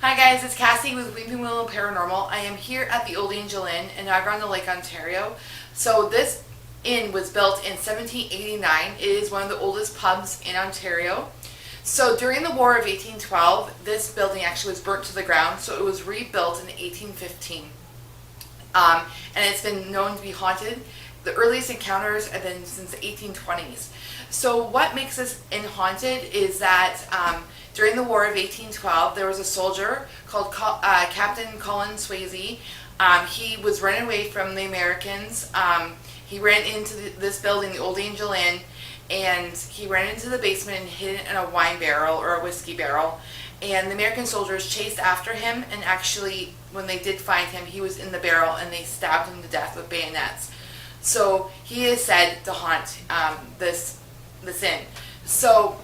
Hi guys, it's Cassie with Willow Paranormal. I am here at the Olde Angel Inn in Niagara-on-the-Lake, Ontario. So this inn was built in 1789. It is one of the oldest pubs in Ontario. So during the War of 1812, this building actually was burnt to the ground, so it was rebuilt in 1815. And it's been known to be haunted. The earliest encounters have been since the 1820s. So what makes this inn haunted is that during the War of 1812, there was a soldier called Captain Colin Swayze. He was running away from the Americans. He ran into this building, the Olde Angel Inn, and he ran into the basement and hid it in a wine barrel or a whiskey barrel. And the American soldiers chased after him, and actually, when they did find him, he was in the barrel, and they stabbed him to death with bayonets. So he is said to haunt this inn. So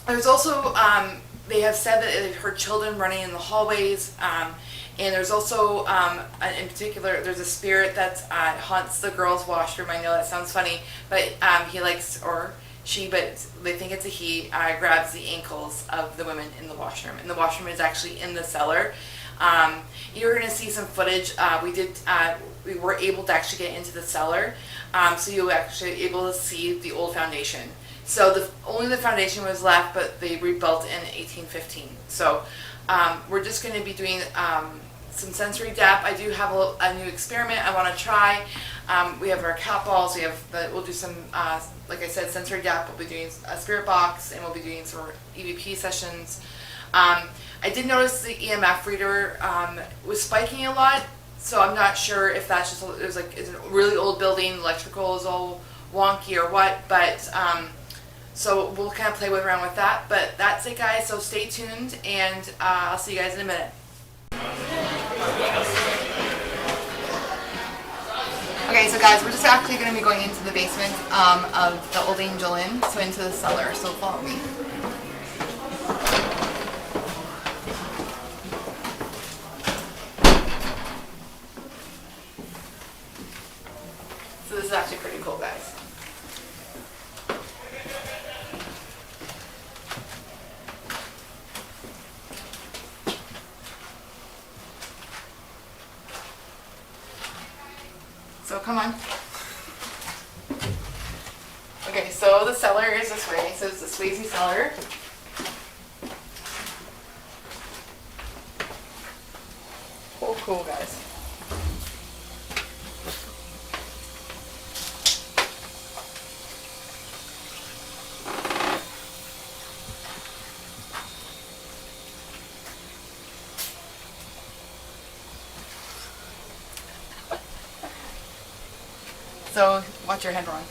there's also they have said that they've heard children running in the hallways, and there's also in particular there's a spirit that haunts the girls' washroom. I know that sounds funny, but he likes, or she, but they think it's a he, grabs the ankles of the women in the washroom, and the washroom is actually in the cellar. You're going to see some footage. We were able to actually get into the cellar, so you'll actually be able to see the old foundation. So only the foundation was left, but they rebuilt in 1815. So we're just going to be doing some sensory dap. I do have a new experiment I want to try. We have our cat balls. We'll do some, like I said, sensory dap. We'll be doing a spirit box, and we'll be doing some EVP sessions. I did notice the EMF reader was spiking a lot, so I'm not sure if that's just it's a really old building, electrical is all wonky or what, but so we'll kind of play around with that. But that's it, guys, so stay tuned, and I'll see you guys in a minute. Okay, so guys, we're just actually going to be going into the basement of the Olde Angel Inn, so into the cellar, so follow me. So this is actually pretty cool, guys. So come on. Okay, so the cellar is this way. So it's the Swayze cellar. Cool, guys. So watch your head, Ron.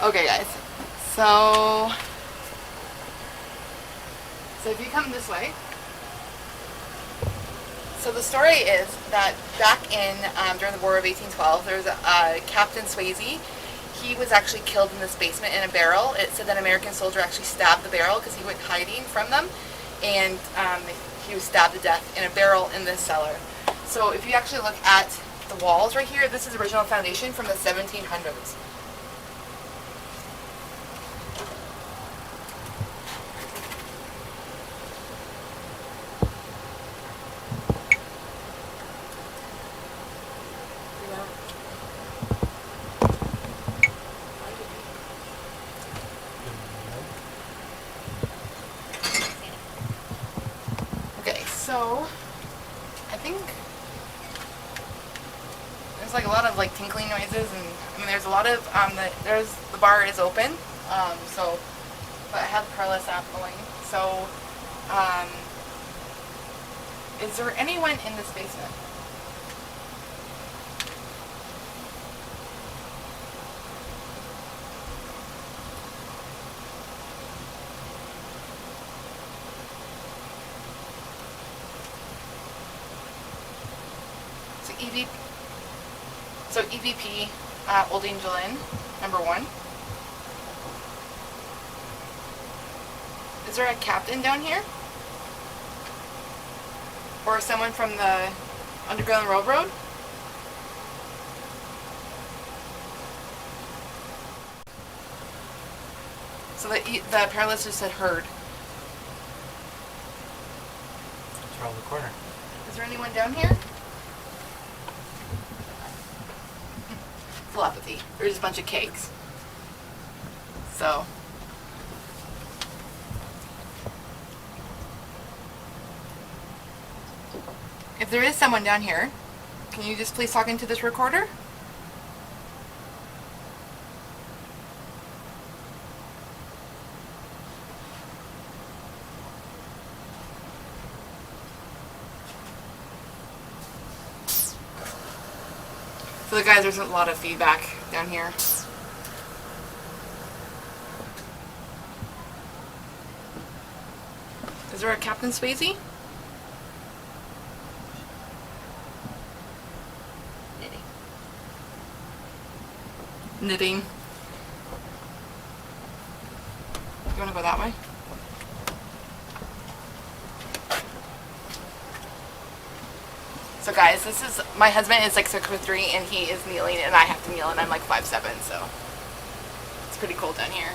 Okay, guys. So if you come this way. So the story is that back in during the War of 1812, there was a Captain Swayze. He was actually killed in this basement in a barrel. It said that an American soldier actually stabbed the barrel because he went hiding from them, and he was stabbed to death in a barrel in this cellar. So if you actually look at the walls right here, this is the original foundation from the 1700s. So, I think there's like a lot of like tinkling noises, and I mean there's a lot of the bar is open, but I have the Carless app going. So, is there anyone in this basement? EVP Olde Angel Inn, number 1. Is there a captain down here? Or someone from the Underground Railroad? So the paralysis had heard. It's around the corner. Is there anyone down here? Telepathy. There's a bunch of cakes. So. If there is someone down here, can you just please talk into this recorder? So the guys, there's a lot of feedback down here. Is there a Captain Swayze? Knitting. You want to go that way? So guys, this is, my husband is like 6'3" and he is kneeling and I have to kneel and I'm like 5'7", so it's pretty cold down here.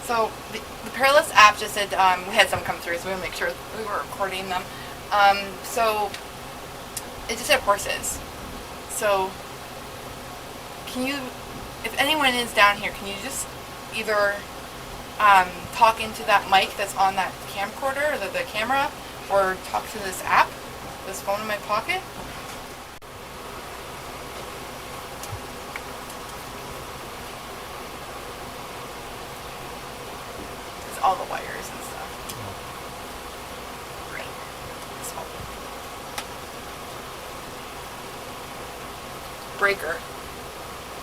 So the Perilous app just said we had some come through, so we want to make sure we were recording them. So it just said horses. So can you, if anyone is down here, can you just either talk into that mic that's on that camcorder, or the camera, or talk to this app, this phone in my pocket? It's all the wires and stuff. Great. Breaker.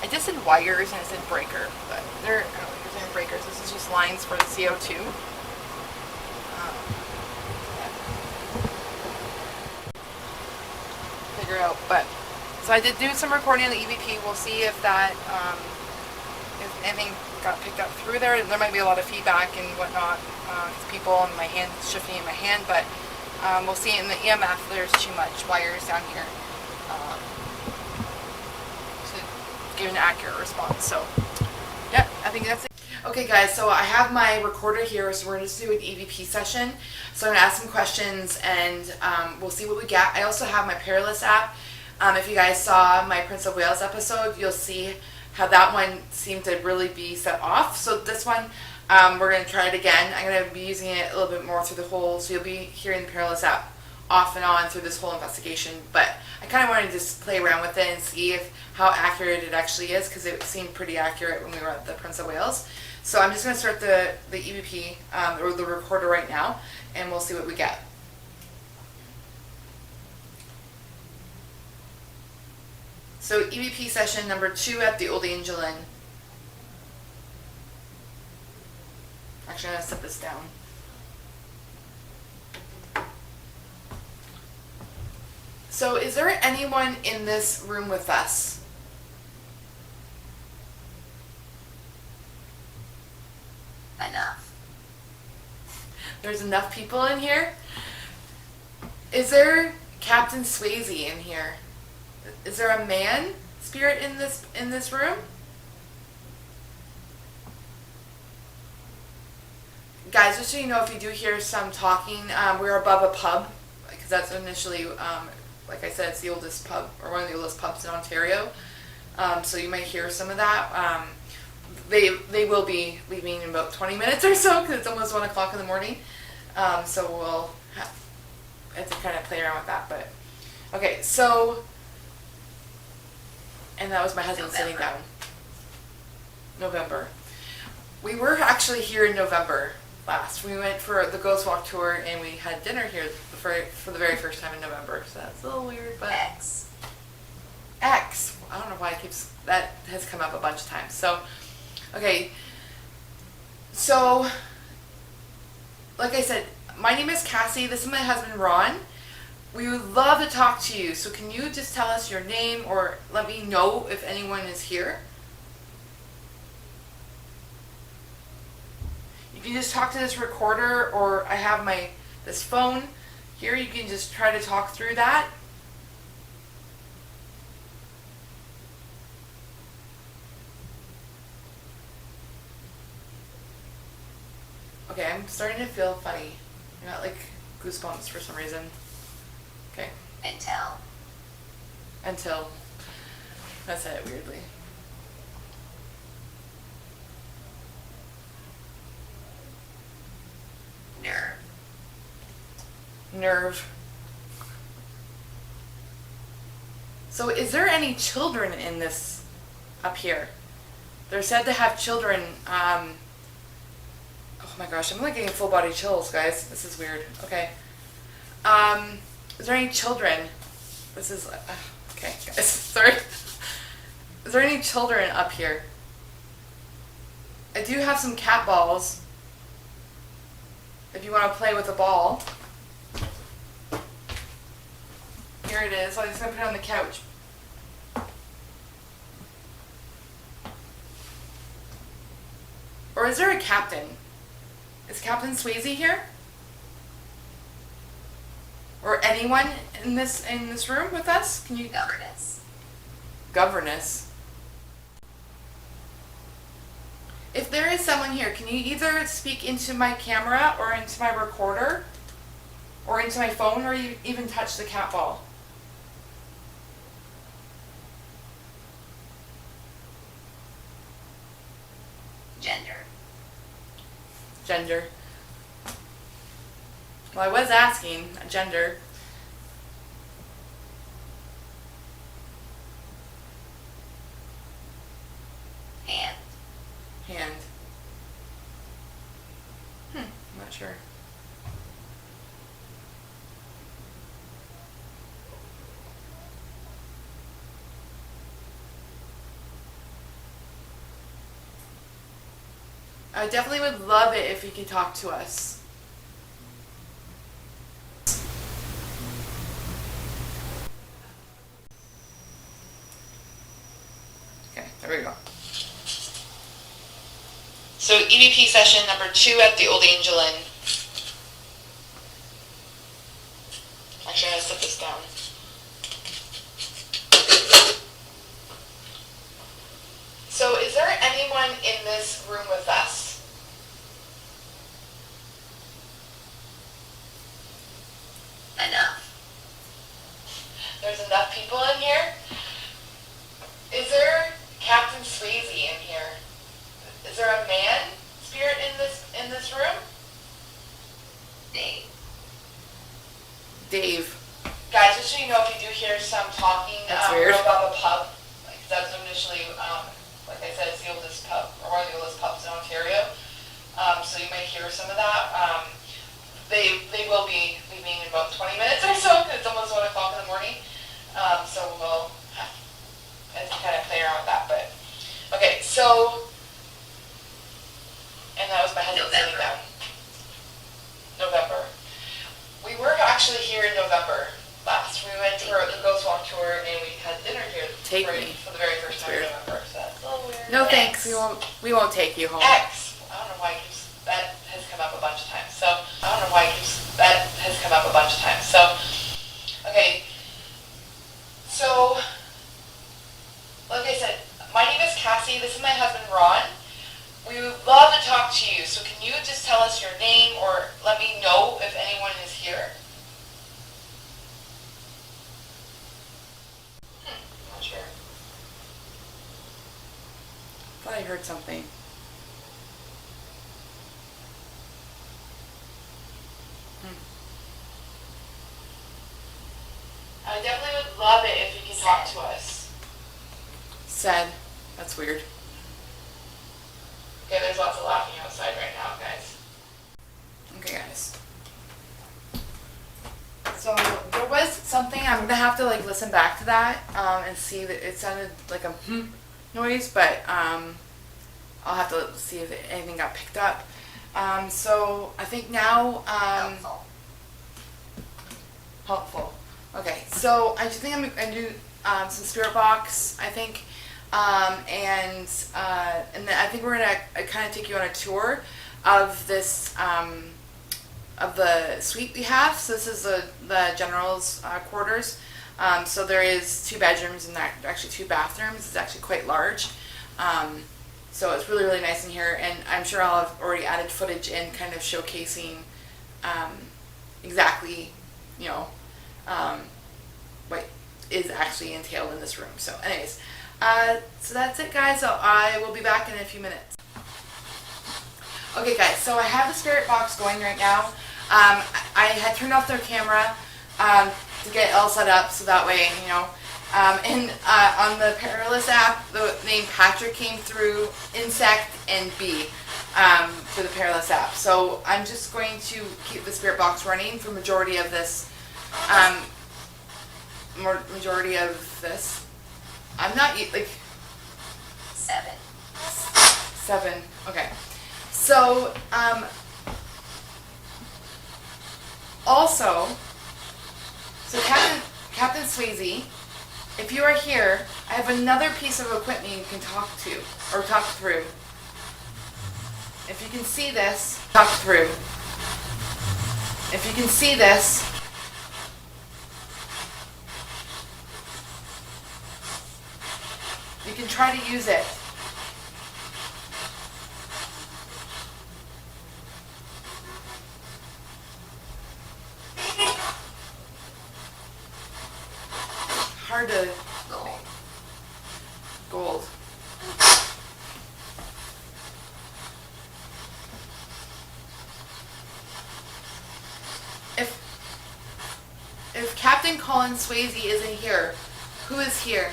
I just said wires and it said breaker, but they're, I don't think there's any breakers. This is just lines for the CO2. Figure out, but so I did do some recording on the EVP. We'll see if that, if anything got picked up through there. There might be a lot of feedback and whatnot, people and my hand shifting in my hand, but we'll see in the EMF. There's too much wires down here. Give an accurate response. So yeah, I think that's it. Okay guys, so I have my recorder here, so we're going to do an EVP session. So I'm going to ask some questions and we'll see what we get. I also have my Perilous app. If you guys saw my Prince of Wales episode, you'll see how that one seemed to really be set off. So this one, we're going to try it again. I'm going to be using it a little bit more through the whole, so you'll be hearing the Perilous app off and on through this whole investigation, but I kind of wanted to just play around with it and see how accurate it actually is, because it seemed pretty accurate when we were at the Prince of Wales. So I'm just going to start the EVP, or the recorder right now, and we'll see what we get. So EVP session number 2 at the Olde Angel Inn. Actually, I'm going to set this down. So is there anyone in this room with us? Enough. There's enough people in here? Is there Captain Swayze in here? Is there a man spirit in this room? Guys, just so you know, if you do hear some talking, we're above a pub, because that's initially, like I said, it's the oldest pub, or one of the oldest pubs in Ontario. So you might hear some of that. They will be leaving in about 20 minutes or so, because it's almost 1 o'clock in the morning. So we'll have to kind of play around with that. But okay, so, and that was my husband sitting down. November. We were actually here in November last. We went for the Ghost Walk tour and we had dinner here for the very first time in November. So that's a little weird, but X. I don't know why it keeps, that has come up a bunch of times. So, okay. So, like I said, my name is Cassie. This is my husband, Ron. We would love to talk to you. So can you just tell us your name or let me know if anyone is here? You can just talk to this recorder, or I have this phone here. You can just try to talk through that. Okay, I'm starting to feel funny. I got like goosebumps for some reason. Okay. Until. I said it weirdly. Nerve. So is there any children in this up here? They're said to have children. Oh my gosh, I'm like getting full body chills, guys. This is weird. Okay. Is there any children? This is okay, guys. Sorry. Is there any children up here? I do have some cat balls. If you want to play with a ball. Here it is. I'm just going to put it on the couch. Or is there a captain? Is Captain Swayze here? Or anyone in this room with us? Can you... Governess. If there is someone here, can you either speak into my camera or into my recorder? Or into my phone, or you even touch the cat ball? Gender. Well, I was asking gender. Hand. I'm not sure. I definitely would love it if you could talk to us. Okay, there we go. So EVP session number 2 at the Olde Angel Inn. Actually, I'm going to set this down. So is there anyone in this room with us? There's enough people in here? Is there Captain Swayze in here? Is there a man spirit in this room? Dave. Guys, just so you know, if you do hear some talking about the pub, like that's initially, like I said, it's the oldest pub, or one of the oldest pubs in Ontario. So you may hear some of that. They will be leaving in about 20 minutes or so, because it's almost 1 o'clock in the morning. So we'll have to kind of play around with that. But okay, so, and that was my husband sitting down. November. We were actually here in November last. We went for the Ghost Walk tour and we had dinner here for the very first time in November. So that's a little weird. No thanks. We won't take you home. I don't know why that has come up a bunch of times. So okay. So like I said, my name is Cassie. This is my husband Ron. We would love to talk to you. So can you just tell us your name or let me know if anyone is here? Not sure. Thought I heard something. I definitely would love it if you could talk to us. Said. That's weird. Okay, there's lots of laughing outside right now, guys. Okay, guys. So there was something, I'm gonna have to like listen back to that and see that it sounded like a noise, but I'll have to see if anything got picked up. So I think now helpful. Okay, so I just think I'm gonna do some spirit box, I think, and then I think we're gonna kind of take you on a tour of this of the suite we have. So this is the general's quarters. So there is 2 bedrooms and actually 2 bathrooms. It's actually quite large. So it's really, really nice in here, and I'm sure I'll have already added footage in kind of showcasing exactly, what is actually entailed in this room. So anyways, so that's it, guys. So I will be back in a few minutes. Okay, guys, so I have the spirit box going right now. I had turned off their camera to get it all set up, so that way, and on the Perilous app, the name Patrick came through, Insect, and B for the Perilous app. So I'm just going to keep the spirit box running for majority of this. I'm not like 7. Okay. So also, so Captain Swayze, if you are here, I have another piece of equipment you can talk to or talk through. If you can see this, talk through. If you can see this, you can try to use it. Hard to gold. If Captain Colin Swayze isn't here, who is here?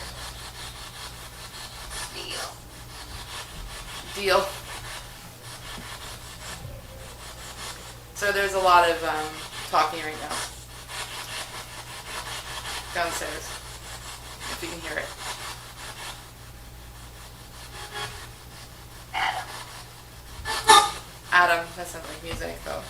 Deal. So there's a lot of talking right now downstairs, if you can hear it. Adam, that sounds like music though.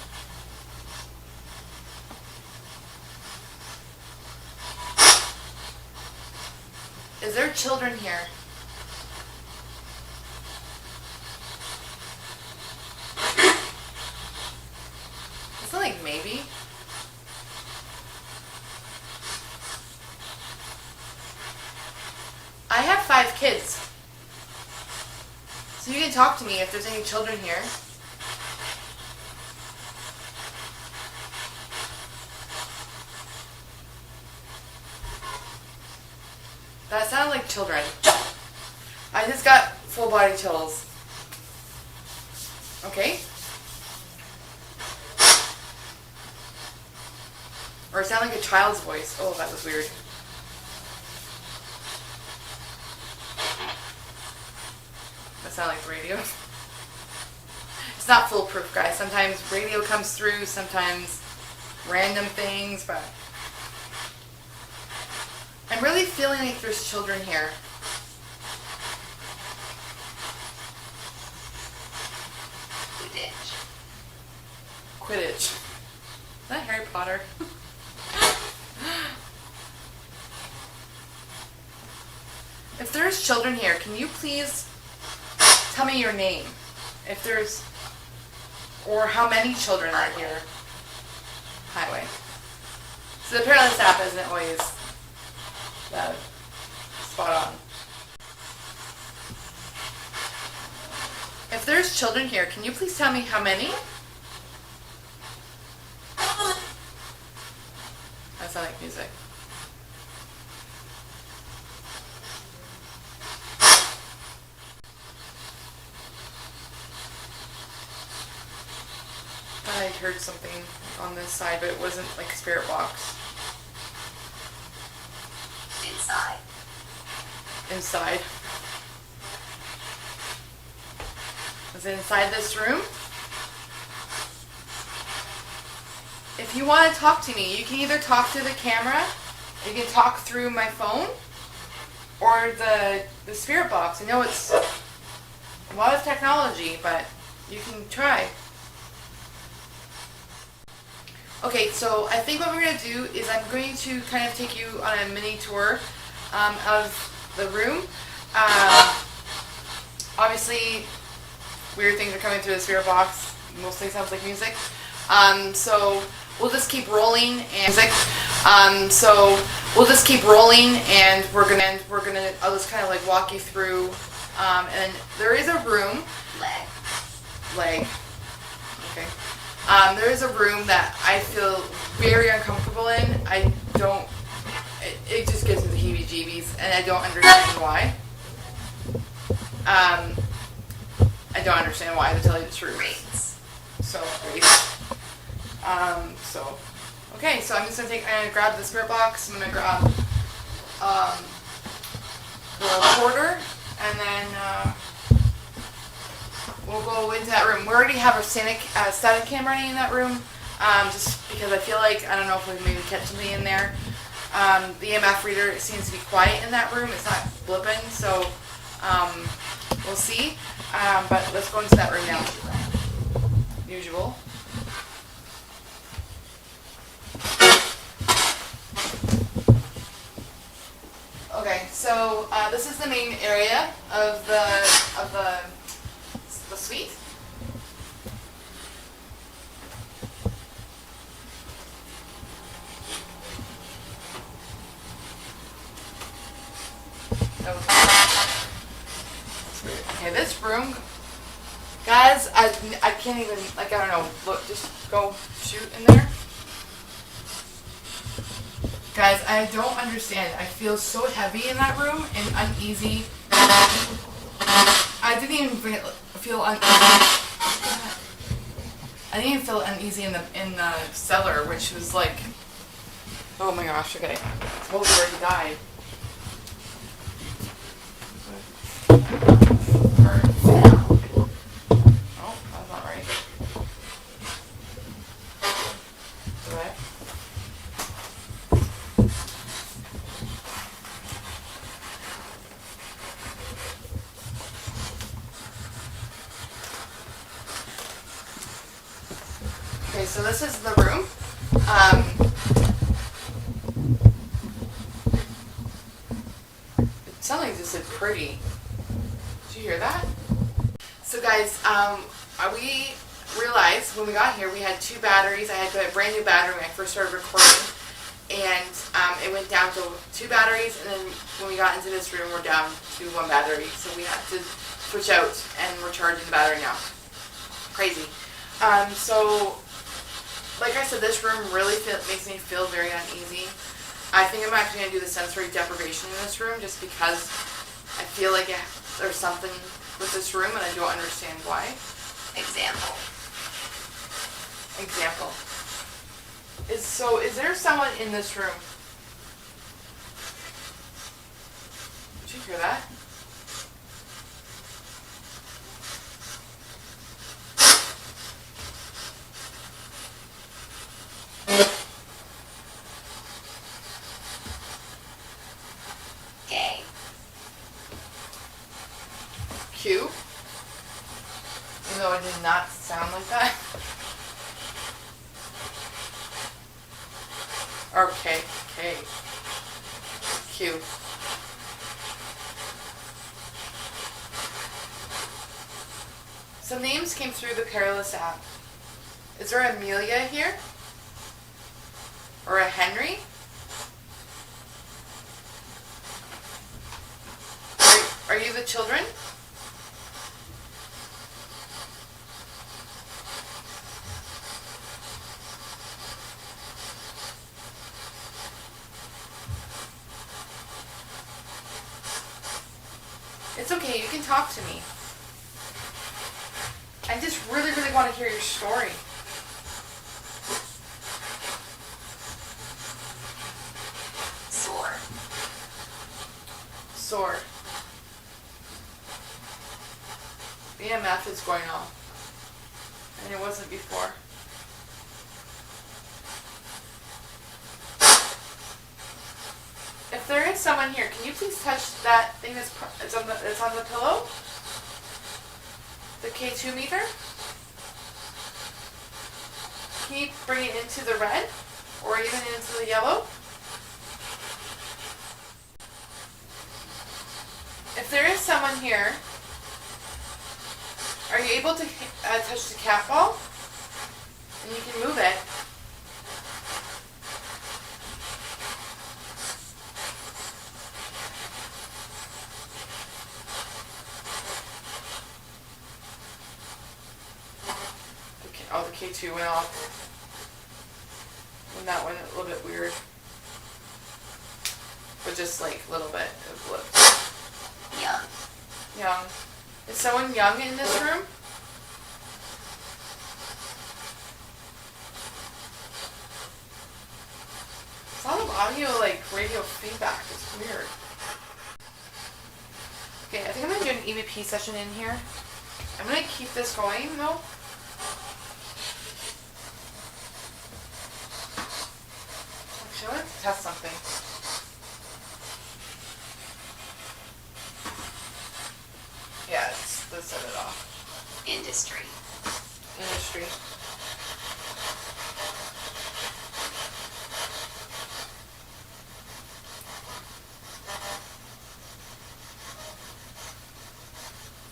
Is there children here? It's not like maybe. I have 5 kids. So you can talk to me if there's any children here. That sounded like children. I just got full body chills. Okay? Or it sounded like a child's voice. Oh, that was weird. That sounded like radio. It's not foolproof, guys. Sometimes radio comes through, sometimes random things, but I'm really feeling like there's children here. Quidditch. Is that Harry Potter? If there's children here, can you please tell me your name? If there's, or how many children are here? Highway. So the Perilous app isn't always spot on. If there's children here, can you please tell me how many? That sounds like music. I heard something on this side, but it wasn't like a spirit box. Inside. Is it inside this room? If you want to talk to me, you can either talk through the camera, you can talk through my phone, or the spirit box. I know it's a lot of technology, but you can try. Okay, so I think what we're going to do is I'm going to kind of take you on a mini tour of the room. Obviously, weird things are coming through the spirit box. Mostly sounds like music. So we'll just keep rolling and I'll just kind of like walk you through And there is a room. Leg. Okay. There is a room that I feel very uncomfortable in. I don't. It just gives me the heebie-jeebies, and I don't understand why. I don't understand why, to tell you the truth. So great. Okay, so I'm gonna grab the spirit box. I'm gonna grab the recorder, and then we'll go into that room. We already have a static cam running in that room, just because I feel like, I don't know if we maybe catch something in there. The EMF reader seems to be quiet in that room. It's not blipping, so we'll see. But let's go into that room now. Usual. Okay, so this is the main area of the suite. Okay, this room, guys, I can't even, like, I don't know, look, just go shoot in there. Guys, I don't understand. I feel so heavy in that room and uneasy. I didn't even feel uneasy in the cellar, which was like, oh my gosh, okay. Supposedly where he died. Oh, that's not right. Okay. Okay, so this is the room. It sounded like this is pretty. Did you hear that? So guys, we realized when we got here we had 2 batteries. I had to get a brand new battery when I first started recording, and it went down to 2 batteries, and then when we got into this room we're down to 1 battery, so we had to switch out, and we're charging the battery now. Crazy. So like I said, this room really makes me feel very uneasy. I think I'm actually going to do the sensory deprivation in this room just because I feel like there's something with this room and I don't understand why. Example. Is there someone in this room? Did you hear that? Q? Even though it did not sound like that. Or K. Q. Some names came through the Perilous app. Is there a Amelia here? Or a Henry? Are you the children? It's okay, you can talk to me. I just really, really want to hear your story. Sword. BMF is going on. And it wasn't before. If there is someone here, can you please touch that thing that's on the pillow? The K2 meter? Can you bring it into the red? Or even into the yellow? If there is someone here, are you able to touch the cat ball? And you can move it. K2 went off. And that went a little bit weird. But just like a little bit of blip. Young. Young. Is someone young in this room? It's a lot of audio, like radio feedback. It's weird. Okay, I think I'm gonna do an EVP session in here. I'm gonna keep this going though. Actually, I want to test something. Yeah, let's set it off. Industry.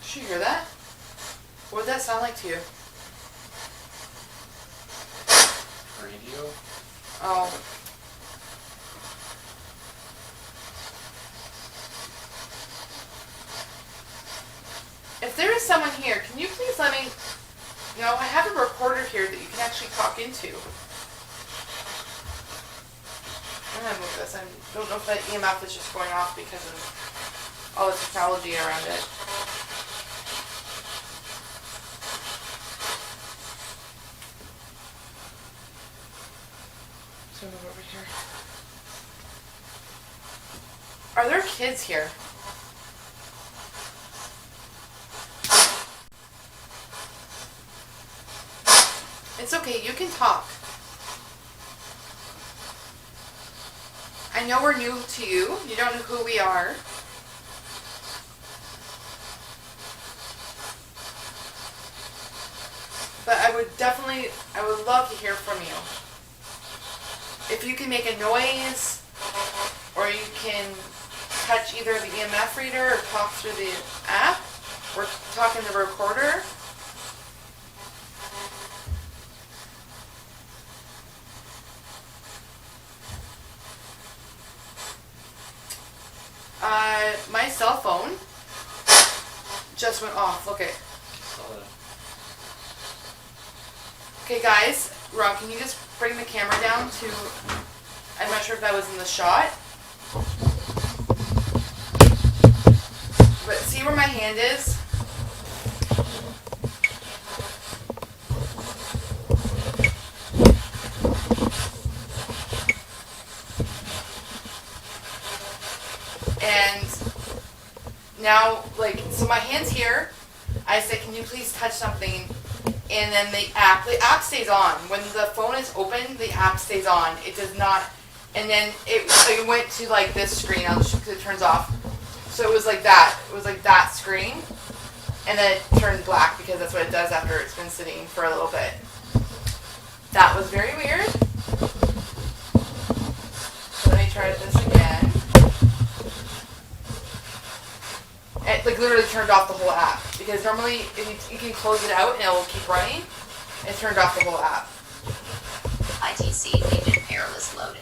Did you hear that? What did that sound like to you? Radio? Oh. If there is someone here, can you please let me know? I have a recorder here that you can actually talk into. I'm gonna move this. I don't know if that EMF is just going off because of all the technology around it. So move over here. Are there kids here? It's okay, you can talk. I know we're new to you. You don't know who we are. But I would love to hear from you. If you can make a noise, or you can touch either the EMF reader or talk through the app, or talk in the recorder. My cell phone just went off. Look it. Okay, guys, Ron, can you just bring the camera down to? I'm not sure if that was in the shot. But see where my hand is? And now, like, so my hand's here. I said, can you please touch something? And then the app stays on. When the phone is open, the app stays on. It does not, and then it went to like this screen, because it turns off. So it was like that. It was like that screen. And then it turned black because that's what it does after it's been sitting for a little bit. That was very weird. So let me try this again. It like literally turned off the whole app. Because normally if you can close it out and it will keep running. It turned off the whole app. ITC Legion Perilous loaded.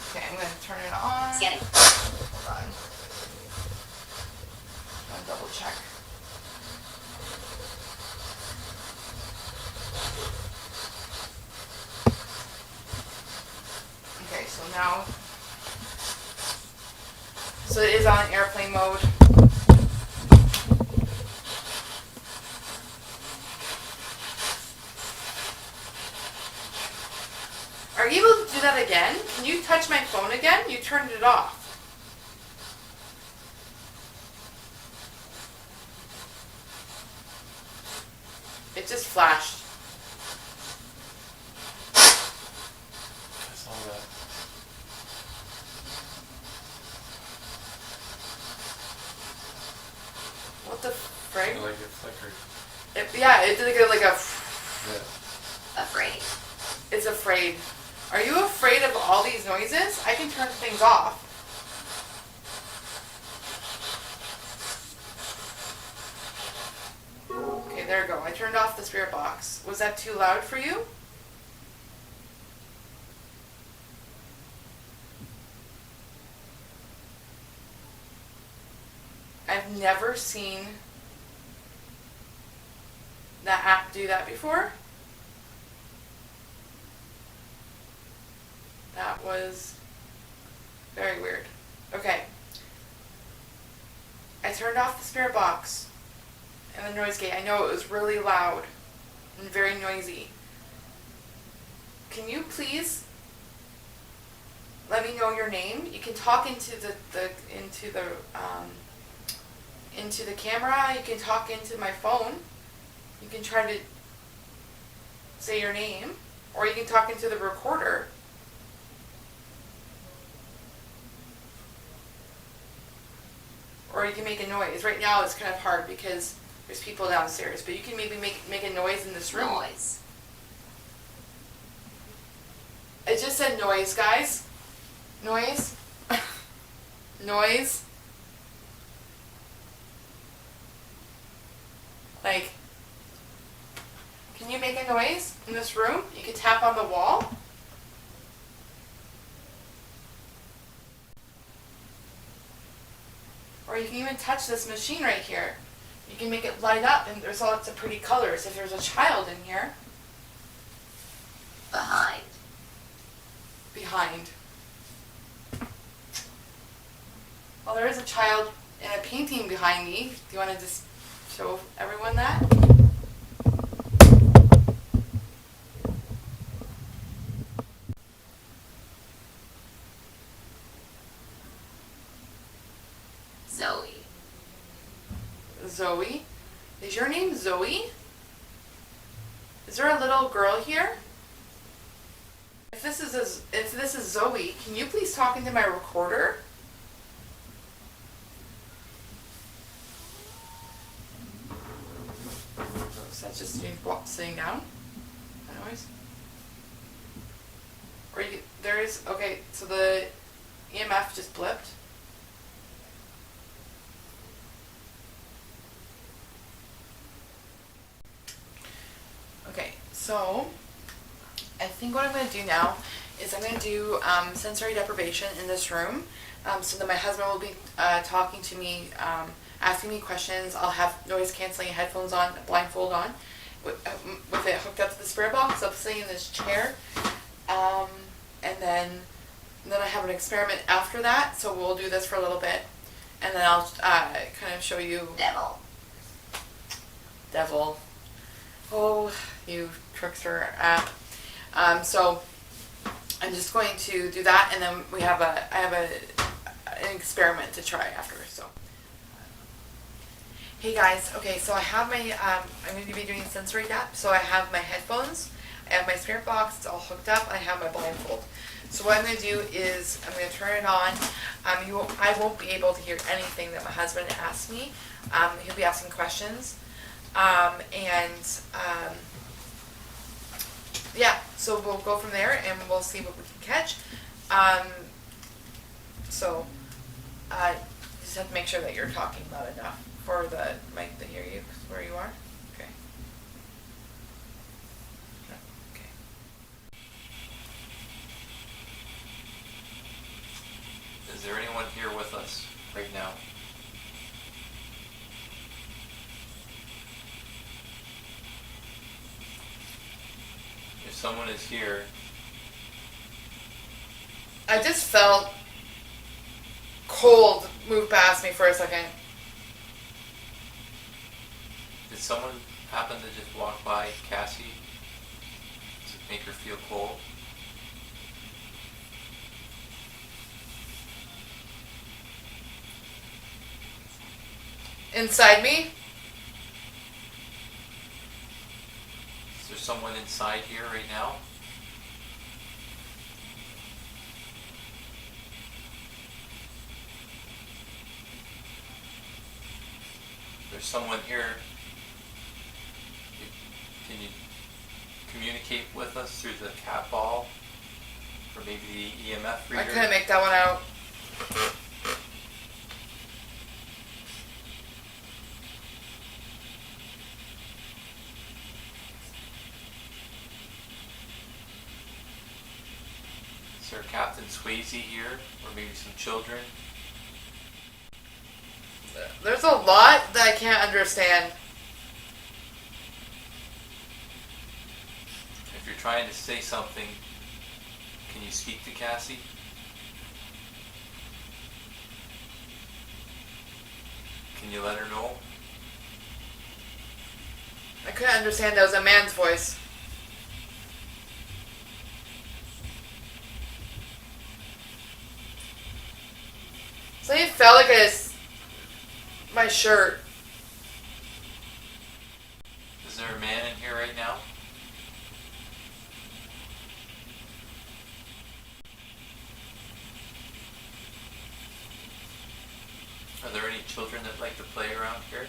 Okay, I'm going to turn it on. Scanning. Hold on. I'll double check. Okay, so now, so it is on airplane mode. Are you able to do that again? Can you touch my phone again? You turned it off. It just flashed. I saw that. What the I frig? feel like it flickered. Yeah, it did like a. Yeah. Afraid. It's afraid. Are you afraid of all these noises? I can turn things off. Okay, there we go. I turned off the spirit box. Was that too loud for you? I've never seen that app do that before. That was very weird. Okay. I turned off the spirit box and the noise gate. I know it was really loud and very noisy. Can you please let me know your name? You can talk into the camera. You can talk into my phone. You can try to say your name, or you can talk into the recorder. Or you can make a noise. Right now it's kind of hard because there's people downstairs, but you can maybe make a noise in this room. Noise. It just said noise, guys. Noise. Noise. Like, can you make a noise in this room? You can tap on the wall. Or you can even touch this machine right here. You can make it light up, and there's lots of pretty colors. If there's a child in here. Behind. Behind. Well, there is a child in a painting behind me. Do you want to just show everyone that? Zoe. Zoe? Is your name Zoe? Is there a little girl here? If this is Zoe, can you please talk into my recorder? So that's just me sitting down. Anyways. Or you, there is, okay, so the EMF just blipped. Okay, so I think what I'm going to do now is I'm going to do sensory deprivation in this room, so that my husband will be talking to me, asking me questions. I'll have noise canceling headphones on, blindfold on, with it hooked up to the spirit box. I'm sitting in this chair, and then I have an experiment after that. So we'll do this for a little bit, and then I'll kind of show you devil. Oh, you trickster app. So I'm just going to do that, and then I have an experiment to try after. So, hey guys, okay, so I have my I'm going to be doing sensory dep. So I have my headphones, I have my spirit box, it's all hooked up, I have my blindfold. So what I'm going to do is I'm going to turn it on. I won't be able to hear anything that my husband asks me. He'll be asking questions. Yeah, so we'll go from there and we'll see what we can catch. So you just have to make sure that you're talking loud enough for the mic to hear you where you are. Okay. Okay. Is there anyone here with us right now? If someone is here, I just felt cold move past me for a second. did someone happen to just walk by Cassie to make her feel cold? Inside me? Is there someone inside here right now? There's someone here. Can you communicate with us through the cat ball? Or maybe the EMF reader? I couldn't make that one out. Is there Captain Swayze here? Or maybe some children? There's a lot that I can't understand. If you're trying to say something, can you speak to Cassie? Can you let her know? I couldn't understand that was a man's voice. Something felt like my shirt. Is there a man in here right now? Are there any children that like to play around here?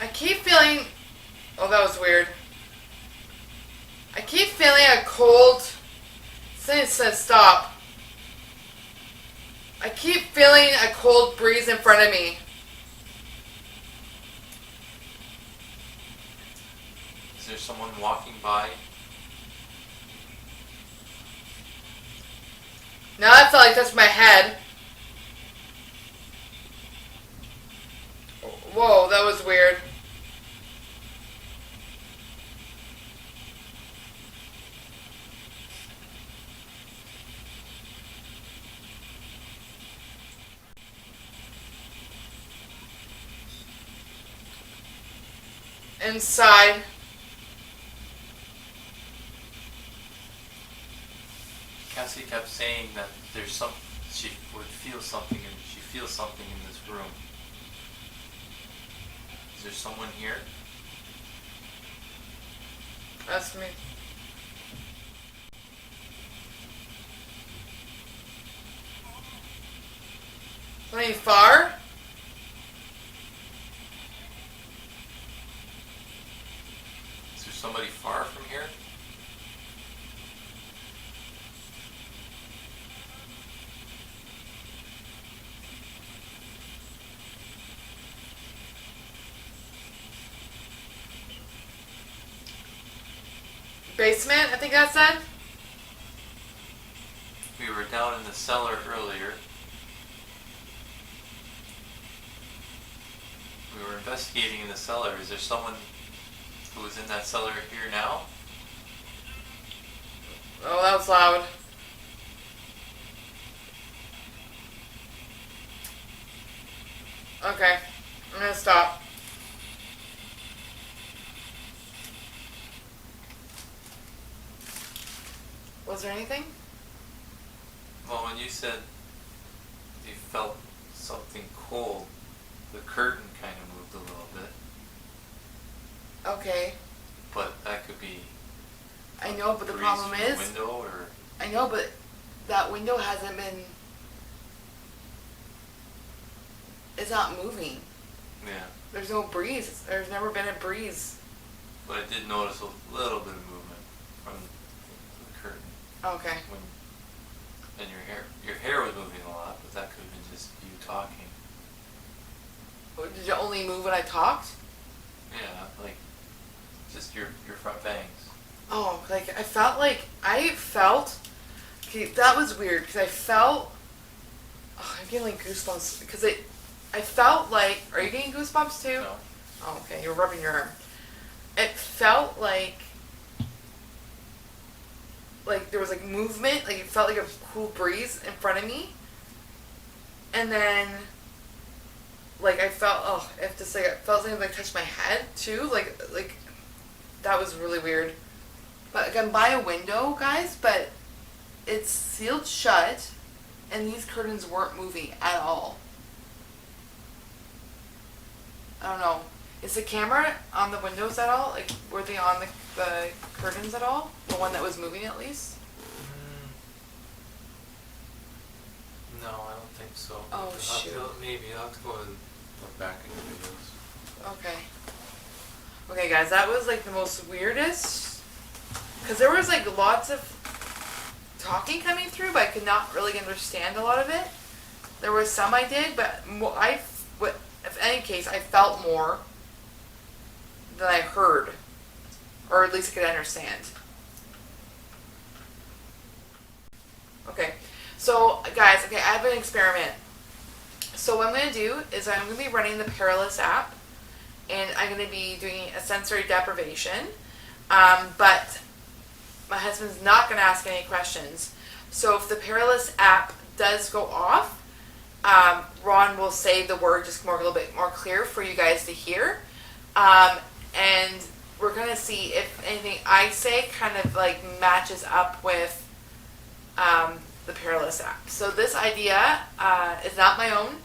I keep feeling... Oh, that was weird. I keep feeling a cold... Something says stop. I keep feeling a cold breeze in front of me. Is there someone walking by? Now I felt like that's my head. Whoa, that was weird. Inside. Cassie kept saying that there's some, she would feel something, and she feels something in this room. Is there someone here? That's me. Something far? Is there somebody far from here? Basement, I think that said. We were down in the cellar earlier. We were investigating in the cellar. Is there someone who is in that cellar here now? Oh, that was loud. Okay, I'm gonna stop. Was there anything? Well, when you said you felt something cold, the curtain kind of moved a little bit, Okay. but that could be I know, but the breeze problem from is... the window, or I know, but that window hasn't been... It's not moving. yeah. There's no breeze. There's never been a breeze. But I did notice a little bit of movement from the curtain Okay. when, and your hair was moving a lot, but that could have been just you talking. Did you only move when I talked? Yeah, like just your front bangs. Oh, like I felt. Okay, that was weird because I felt. Oh, I'm getting like goosebumps because I felt like. Are you getting goosebumps too? No. Oh, okay. You're rubbing your arm. It felt like there was like movement. Like it felt like a cool breeze in front of me, and then like I felt. Oh, I have to say, I felt something like touch my head too. Like that was really weird. But like, I'm by a window, guys, but it's sealed shut, and these curtains weren't moving at all. I don't know. Is the camera on the windows at all? Like, were they on the curtains at all? The one that was moving, at least? No, I don't think so. Oh, shoot. Maybe I'll have to go and look back in the videos. Okay. Okay, guys, that was like the most weirdest. Because there was like lots of talking coming through, but I could not really understand a lot of it. There was some I did, but if any case, I felt more than I heard. Or at least I could understand. Okay. So, guys, okay, I have an experiment. So what I'm going to do is I'm going to be running the Perilous app, and I'm going to be doing a sensory deprivation, but my husband's not going to ask any questions. So if the Perilous app does go off, Ron will say the word just a little bit more clear for you guys to hear. And we're going to see if anything I say kind of like matches up with the Perilous app. So this idea is not my own.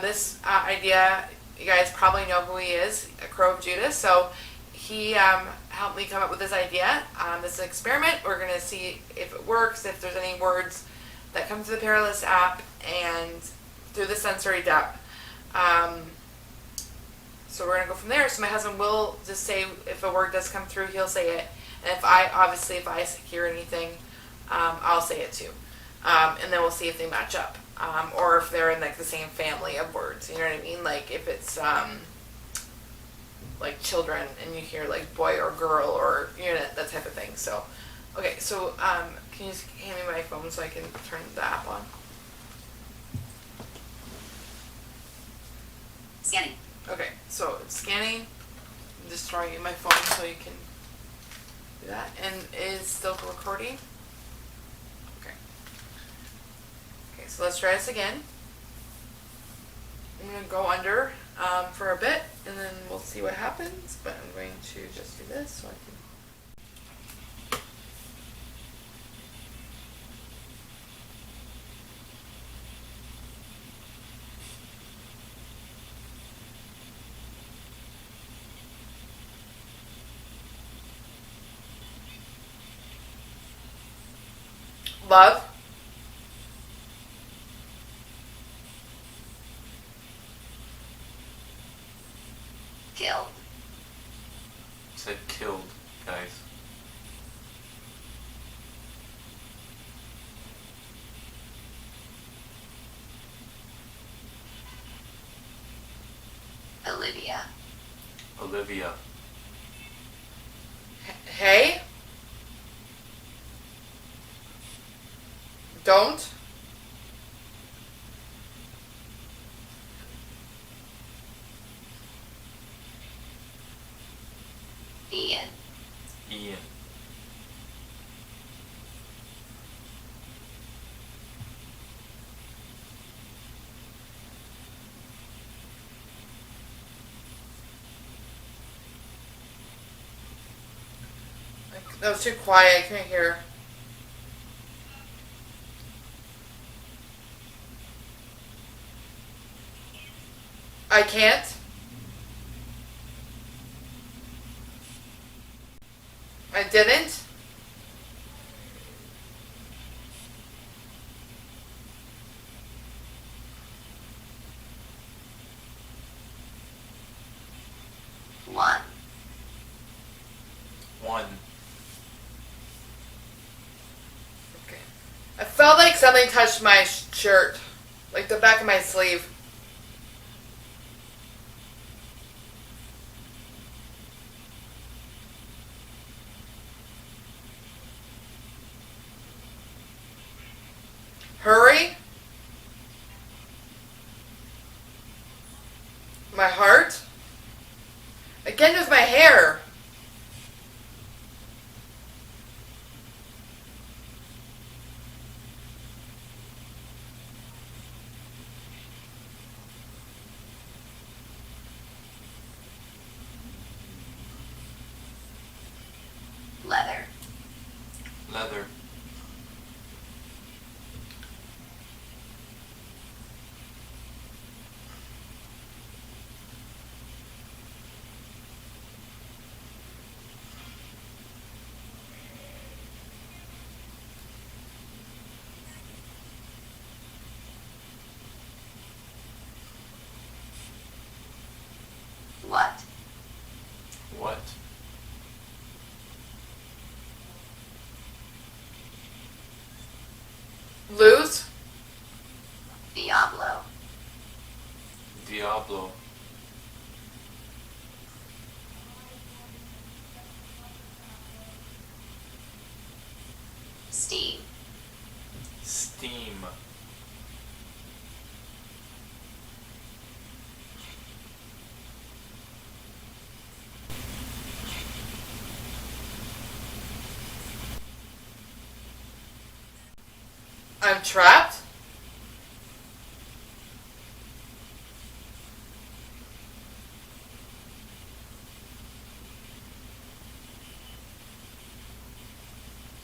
This idea, you guys probably know who he is, a Crow of Judas. So he helped me come up with this idea. This is an experiment. We're going to see if it works, if there's any words that come through the Perilous app and through the sensory depth. So we're going to go from there. So my husband will just say, if a word does come through, he'll say it. And if I hear anything, I'll say it too. And then we'll see if they match up. Or if they're in like the same family of words. You know what I mean? Like if it's like children and you hear like boy or girl or, you know, that type of thing. So, okay. So can you just hand me my phone so I can turn the app on? Scanning. Okay, so it's scanning. I'm just throwing you my phone so you can do that. And it is still recording. Okay. Okay, so let's try this again. I'm going to go under for a bit and then we'll see what happens. But I'm going to just do this so I can. Love. Killed. Said killed, guys. Olivia. Olivia. Hey. Don't. Ian. Ian. That was too quiet. I couldn't hear. I can't. I didn't. One. One. Okay. I felt like something touched my shirt, like the back of my sleeve. Hurry. My heart. Again with my hair. Leather. Leather. What? What? Lose. Diablo. Diablo. Steam. Steam. I'm trapped?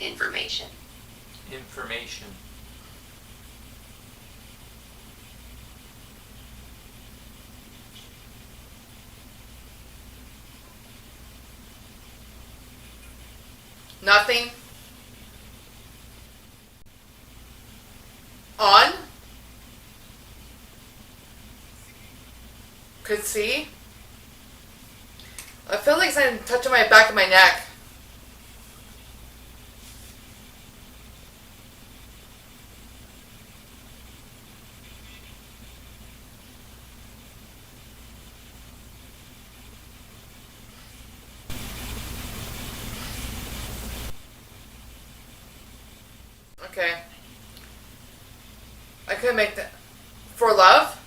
Information. Information. Nothing. On. Could see. I feel like something touching my back of my neck. Okay. I couldn't make that. For love?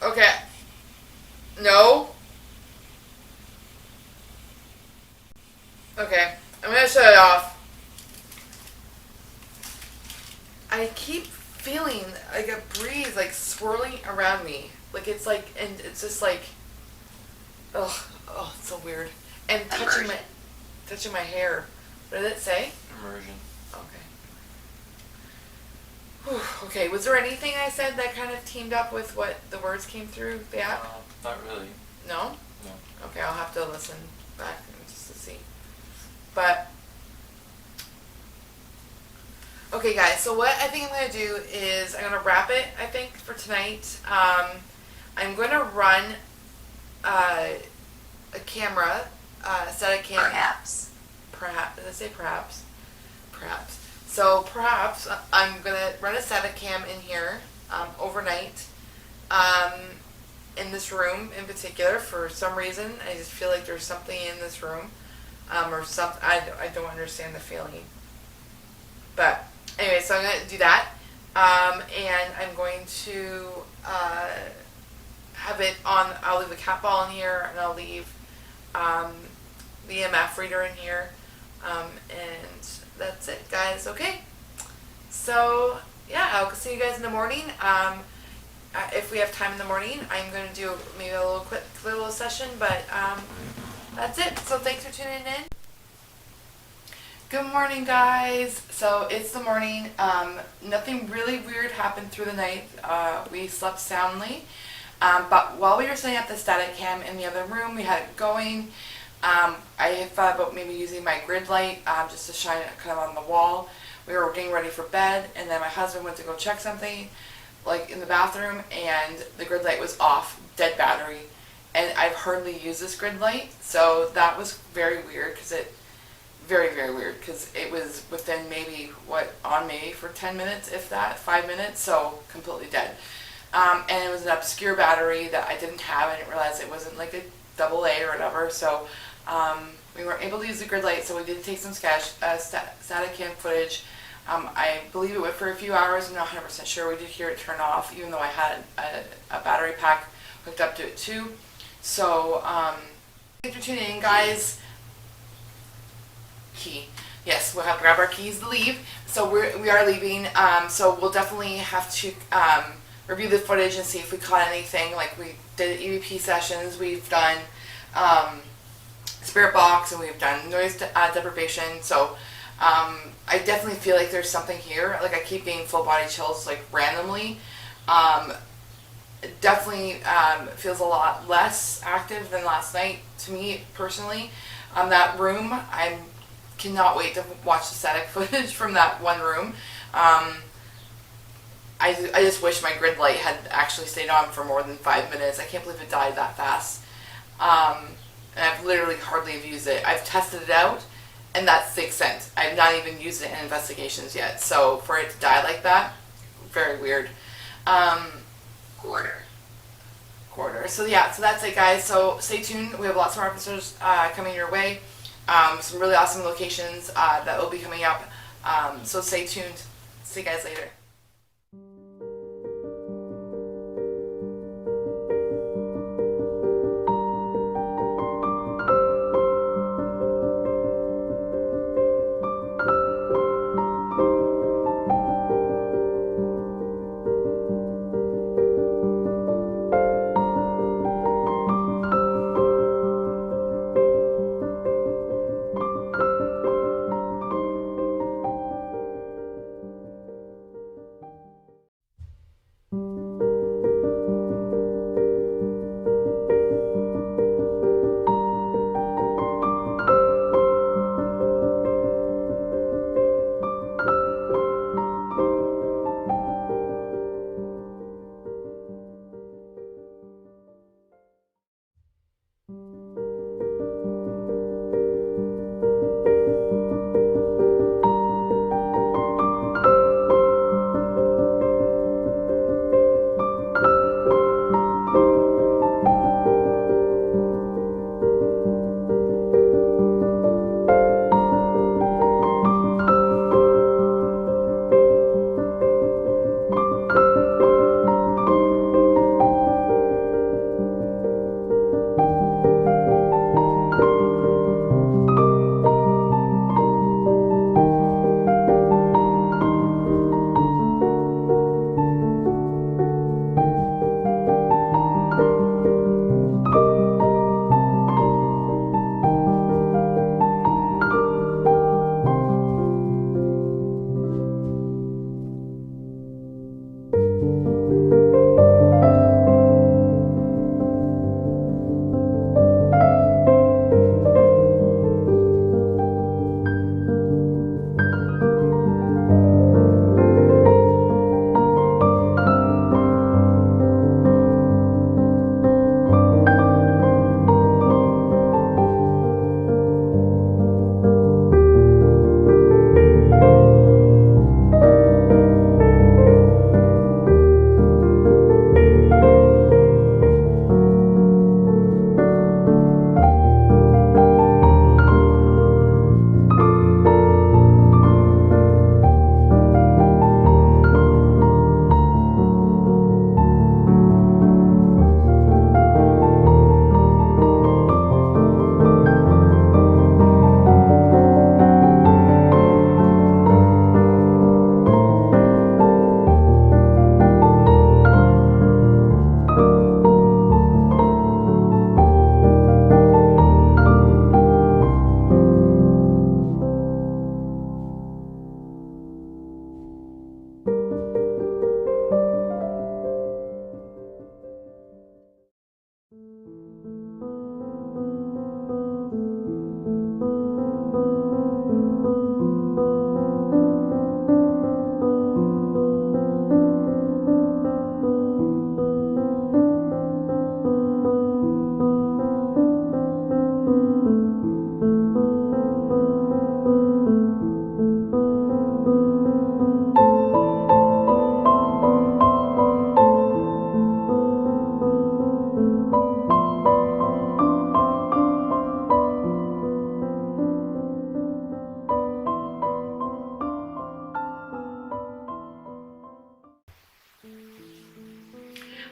Okay. No. Okay. I'm gonna shut it off. I keep feeling like a breeze like swirling around me. Like it's like, and it's just like, oh, it's so weird. And touching my hair. What did it say? Immersion. Okay. Whew, okay, was there anything I said that kind of teamed up with what the words came through the app? Not really. No? No. Okay, I'll have to listen back just to see. But, okay guys, so what I think I'm going to do is I'm going to wrap it, I think, for tonight. I'm going to run a camera, set a camera. Perhaps, did I say perhaps? Perhaps. So perhaps I'm going to run a Steadicam in here overnight in this room in particular. For some reason, I just feel like there's something in this room or something. I don't understand the feeling. But anyway, so I'm going to do that. And I'm going to have it on, I'll leave a cat ball in here and I'll leave the EMF reader in here. And that's it, guys. Okay. So, yeah, I'll see you guys in the morning. If we have time in the morning, I'm going to do maybe a little quick little session, but that's it. So thanks for tuning in. Good morning, guys. So it's the morning. Nothing really weird happened through the night. We slept soundly. But while we were setting up the Steadicam in the other room, we had it going. I had thought about maybe using my grid light just to shine it kind of on the wall. We were getting ready for bed, and then my husband went to go check something, like in the bathroom, and the grid light was off, dead battery. And I've hardly used this grid light, so that was very weird, because very, very weird, because it was within maybe, on me for 10 minutes, if that, 5 minutes, so completely dead. And it was an obscure battery that I didn't have. I didn't realize it wasn't like a AA or whatever, so we weren't able to use the grid light, so we did take some Steadicam footage. I believe it went for a few hours. I'm not 100% sure. We did hear it turn off, even though I had a battery pack hooked up to it too. So, thanks for tuning in, guys. Key. Yes, we'll have to grab our keys to leave. So we are leaving. So we'll definitely have to review the footage and see if we caught anything. Like we did EVP sessions. We've done spirit box, and we've done noise deprivation. So I definitely feel like there's something here. Like I keep getting full body chills like randomly. It definitely feels a lot less active than last night to me personally. That room, I cannot wait to watch the static footage from that one room. I just wish my grid light had actually stayed on for more than 5 minutes. I can't believe it died that fast. And I've literally hardly used it. I've tested it out, and that's the extent. I've not even used it in investigations yet. So for it to die like that, very weird. Quarter. So yeah, so that's it, guys. So stay tuned. We have lots more episodes coming your way. Some really awesome locations that will be coming up. So stay tuned. See you guys later.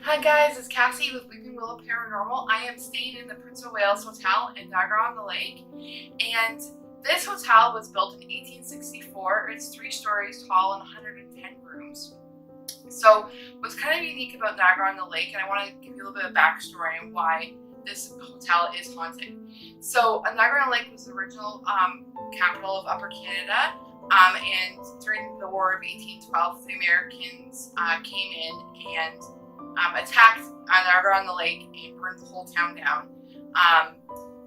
Hi guys, it's Cassie with Willow Paranormal. I am staying in the Prince of Wales Hotel in Niagara-on-the-Lake, and this hotel was built in 1864. It's 3 stories tall and 110 rooms. So what's kind of unique about Niagara-on-the-Lake, and I want to give you a little bit of backstory on why this hotel is haunted. So Niagara-on-the-Lake was the original capital of Upper Canada, and during the War of 1812, the Americans came in and attacked Niagara-on-the-Lake and burned the whole town down.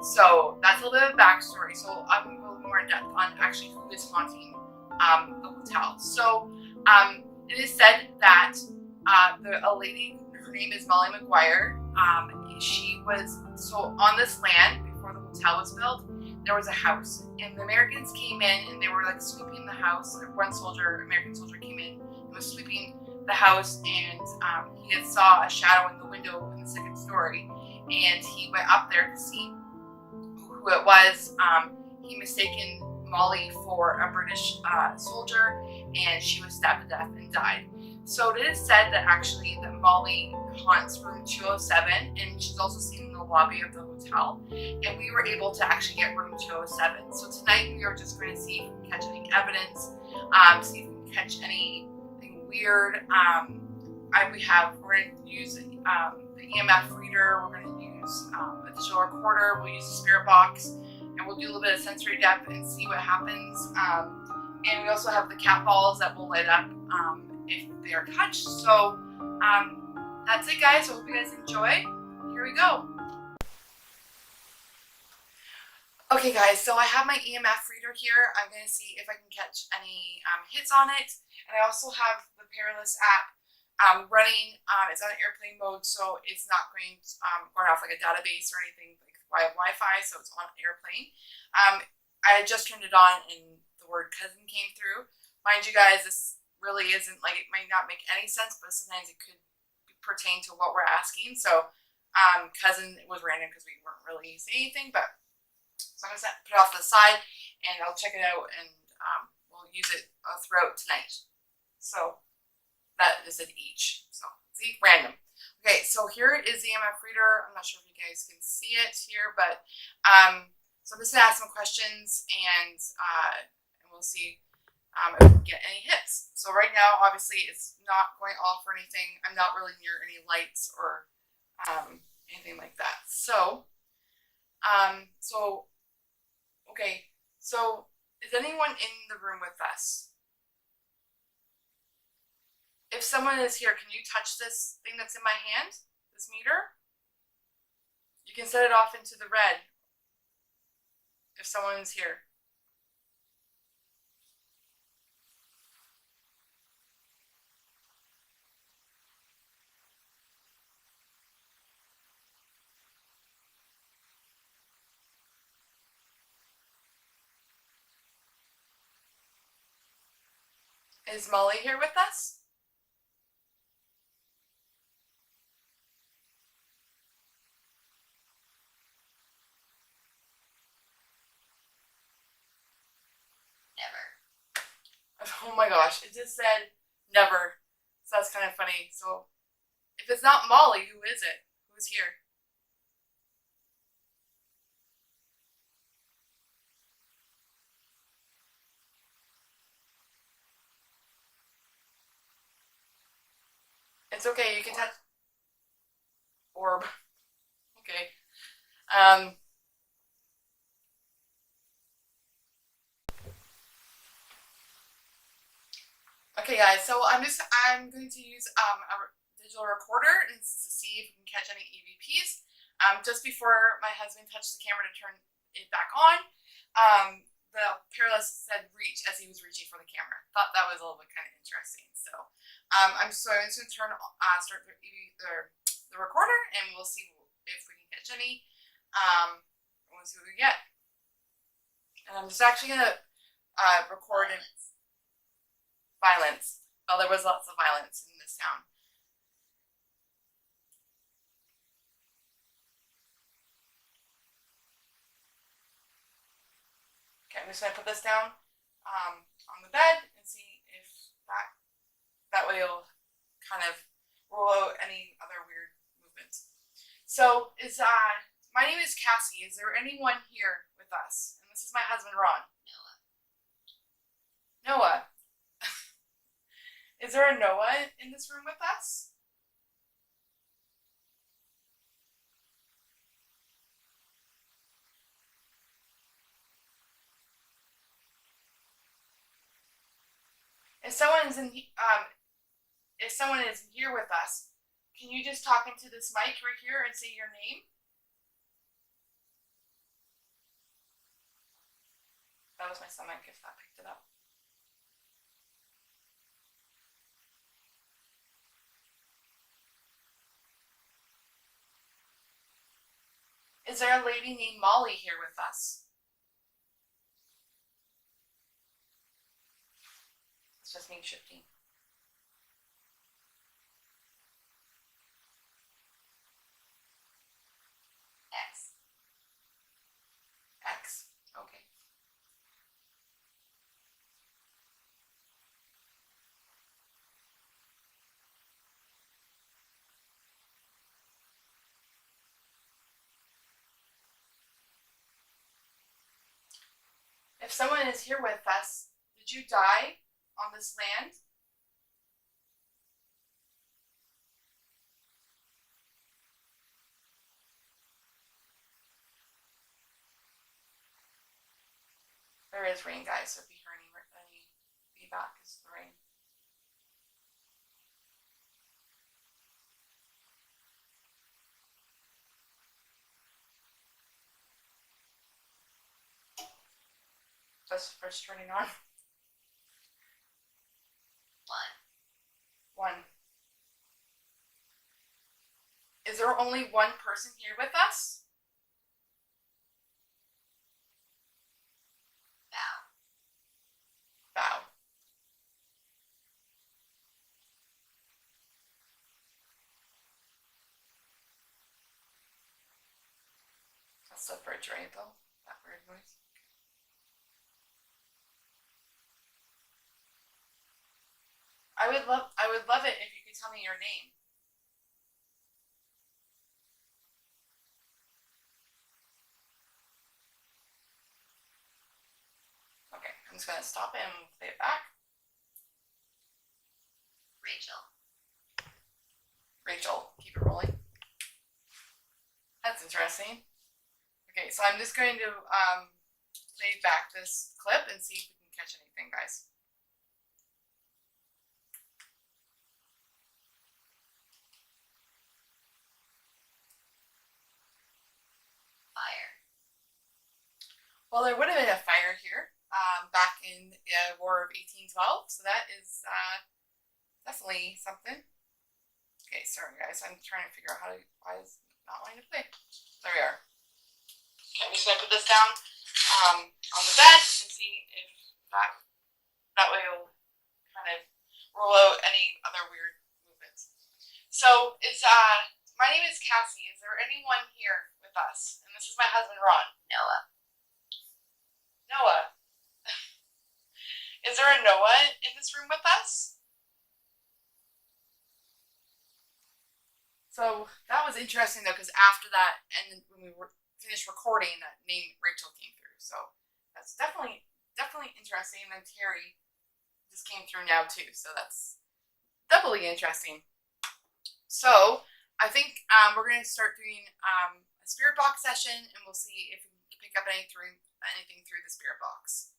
So that's a little bit of backstory. So I'm going to go more in depth on actually who is haunting the hotel. So it is said that a lady, her name is Molly McGuire. She was, so on this land before the hotel was built, there was a house, and the Americans came in and they were like sweeping the house. One soldier, American soldier, came in and was sweeping the house, and he had saw a shadow in the window in the 2nd story, and he went up there to see who it was. He mistaken Molly for a British soldier, and she was stabbed to death and died. So it is said that actually that Molly haunts room 207, and she's also seen in the lobby of the hotel, and we were able to actually get room 207. So tonight we are just going to see if we can catch any evidence, see if we can catch anything weird. We're going to use the EMF reader, we're going to use a digital recorder, we'll use the spirit box, and we'll do a little bit of sensory depth and see what happens. And we also have the cat balls that will light up if they are touched. So that's it, guys. So hope you guys enjoy. Here we go. Okay, guys, so I have my EMF reader here. I'm going to see if I can catch any hits on it. And I also have the Perilous app running. It's on airplane mode, so it's not going off like a database or anything like via Wi-Fi, so it's on airplane. I just turned it on and the word cousin came through. Mind you guys, this really isn't, like, it might not make any sense, but sometimes it could pertain to what we're asking. So cousin was random because we weren't really saying anything, but so I'm going to put it off to the side and I'll check it out, and we'll use it throughout tonight. So that is at each. So see, random. Okay, so here is the EMF reader. I'm not sure if you guys can see it here, but so I'm just going to ask some questions, and we'll see if we can get any hits. So right now, obviously, it's not going off or anything. I'm not really near any lights or anything like that. So, okay. So is anyone in the room with us? If someone is here, can you touch this thing that's in my hand? This meter? You can set it off into the red if someone is here. Is Molly here with us? Never. Oh my gosh, it just said never. So that's kind of funny. So if it's not Molly, who is it? Who's here? It's okay, you can touch orb. Okay. Okay, guys. So I'm going to use a digital recorder and to see if we can catch any EVPs. Just before my husband touched the camera to turn it back on, the Perilous said "reach" as he was reaching for the camera. Thought that was a little bit kind of interesting. So I'm just going to start the recorder, and we'll see if we can catch any. We'll see what we get. And I'm just actually gonna record in violence. Well, there was lots of violence in this town. Okay, I'm just gonna put this down on the bed and see if that way it'll kind of rule out any other weird movements. So my name is Cassie. Is there anyone here with us? And this is my husband Ron. Noah. Is there a Noah in this room with us? If someone is here with us, can you just talk into this mic right here and say your name? That was my stomach if that picked it up. Is there a lady named Molly here with us? It's just me shifting. X. X. Okay. If someone is here with us, did you die on this land? There is rain, guys, so if you hear any feedback, it's the rain. That's first turning on. 1. 1. Is there only one person here with us? Bow. Bow. That's the refrigerator though. That weird noise. I would love it if you could tell me your name. Okay, I'm just gonna stop it and play it back. Rachel. Rachel, keep it rolling. That's interesting. Okay, so I'm just going to play back this clip and see if we can catch anything, guys. Fire. Well, there would have been a fire here back in War of 1812, so that is definitely something. Okay, sorry guys, I'm trying to figure out why is it not wanting to play. There we are. Okay, I'm just gonna put this down on the bed and see if that way it'll kind of rule out any other weird movements. So my name is Cassie. Is there anyone here with us? And this is my husband Ron. Noah. Noah. Is there a Noah in this room with us? So that was interesting though, because after that, and then when we finished recording, that name Rachel came through. So that's definitely interesting. And then Terry just came through now too. So that's doubly interesting. So I think we're going to start doing a spirit box session, and we'll see if we can pick up anything through the spirit box.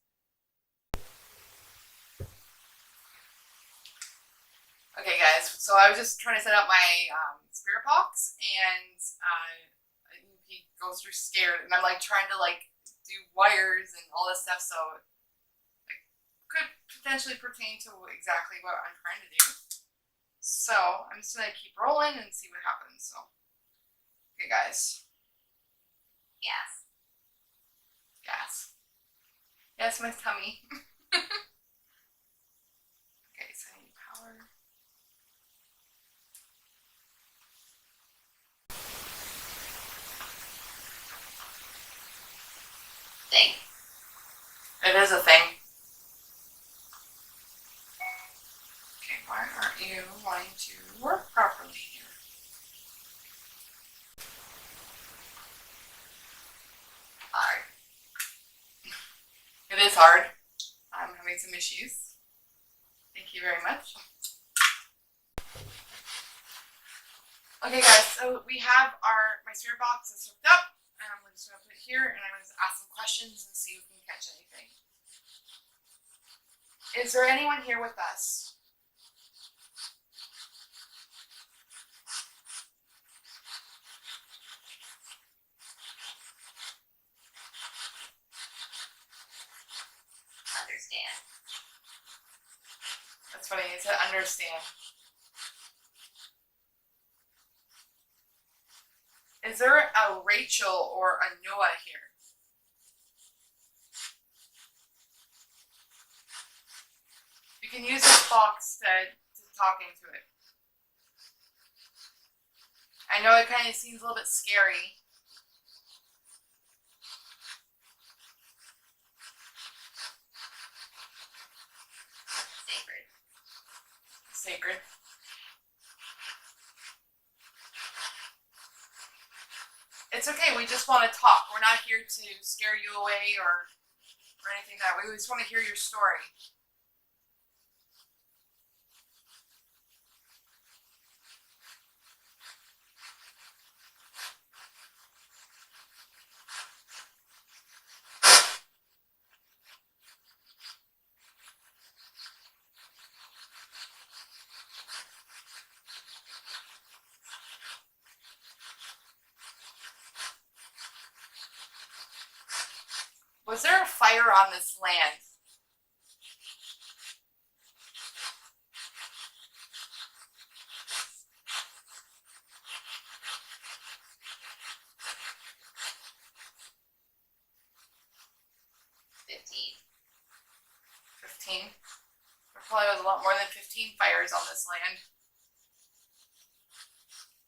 Okay, guys. So I was just trying to set up my spirit box, and he goes through scared, and I'm like trying to do wires and all this stuff. So it could potentially pertain to exactly what I'm trying to do. So I'm just gonna keep rolling and see what happens. So, okay, guys. Gas. Gas. Yes, my tummy. Okay, so I need power. Thing. It is a thing. Okay, why aren't you wanting to work properly? hard. I'm having some issues. Thank you very much. Okay guys, so we have my spirit box is hooked up, and I'm just going to put it here, and I'm going to ask some questions and see if we can catch anything. Is there anyone here with us? Understand. That's funny, it said understand. Is there a Rachel or a Noah here? You can use this box to talk into it. I know it kind of seems a little bit scary. Sacred. Sacred. It's okay, we just want to talk. We're not here to scare you away or anything that way. We just want to hear your story. Was there a fire on this land? $15. 15? There probably was a lot more than 15 fires on this land.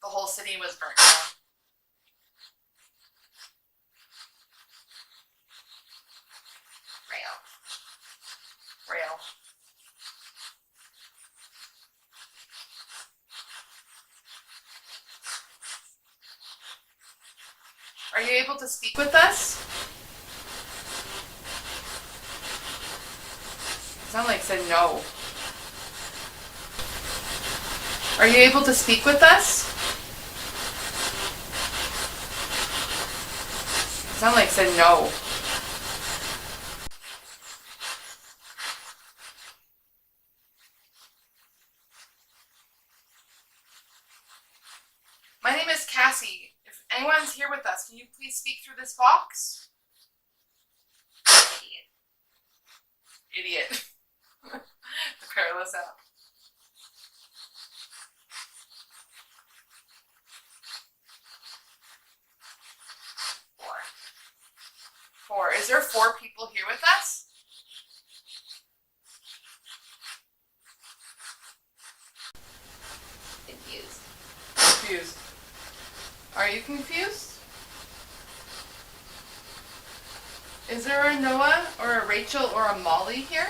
The whole city was burnt down. Rail. Are you able to speak with us? It sounded like it said no. Are you able to speak with us? It sounded like it said no. My name is Cassie. If anyone's here with us, can you please speak through this box? Idiot. The perilous app. Four. Is there 4 people here with us? Confused. Confused. Are you confused? Is there a Noah or a Rachel or a Molly here?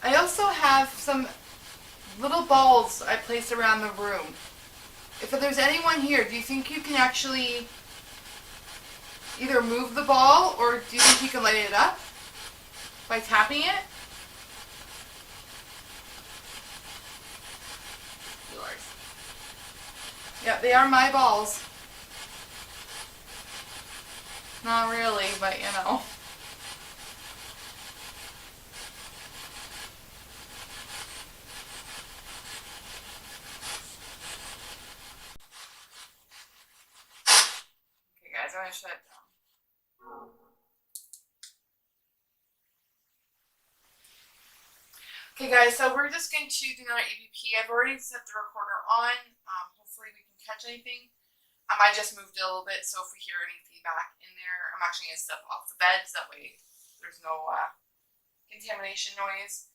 I also have some little balls I placed around the room. If there's anyone here, do you think you can actually either move the ball or do you think you can light it up by tapping it? Yours. Yeah, they are my balls. Not really, but you know. Okay guys, I'm gonna shut it down. Okay guys, so we're just going to do another EVP. I've already set the recorder on. Hopefully we can catch anything. I just moved it a little bit, so if we hear any feedback in there, I'm actually going to step off the bed so that way there's no contamination noise.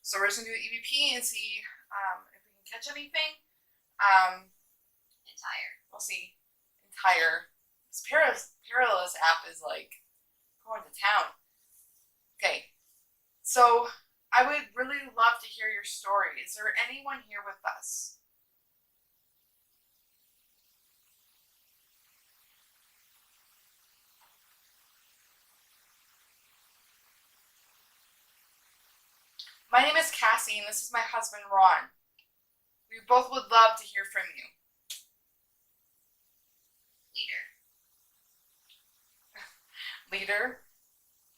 So we're just going to do the EVP and see if we can catch anything. Entire. We'll see. Entire. This perilous app is like going to town. Okay, so I would really love to hear your story. Is there anyone here with us? My name is Cassie, and this is my husband, Ron. We both would love to hear from you. Leader. Leader?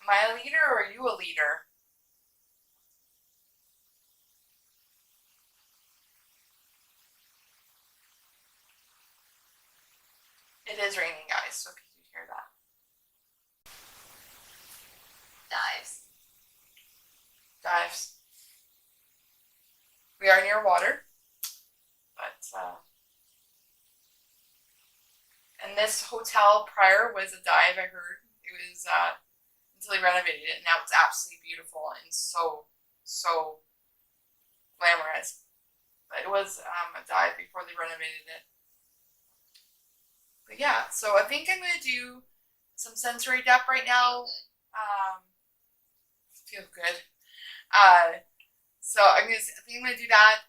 Am I a leader or are you a leader? It is raining, guys, so can you hear that? Dives. Dives. We are near water, but and this hotel prior was a dive. I heard it was until they renovated it, and now it's absolutely beautiful and so glamorous. But it was a dive before they renovated it. But yeah, so I think I'm gonna do some sensory depth right now. Feel good. So I think I'm gonna do that.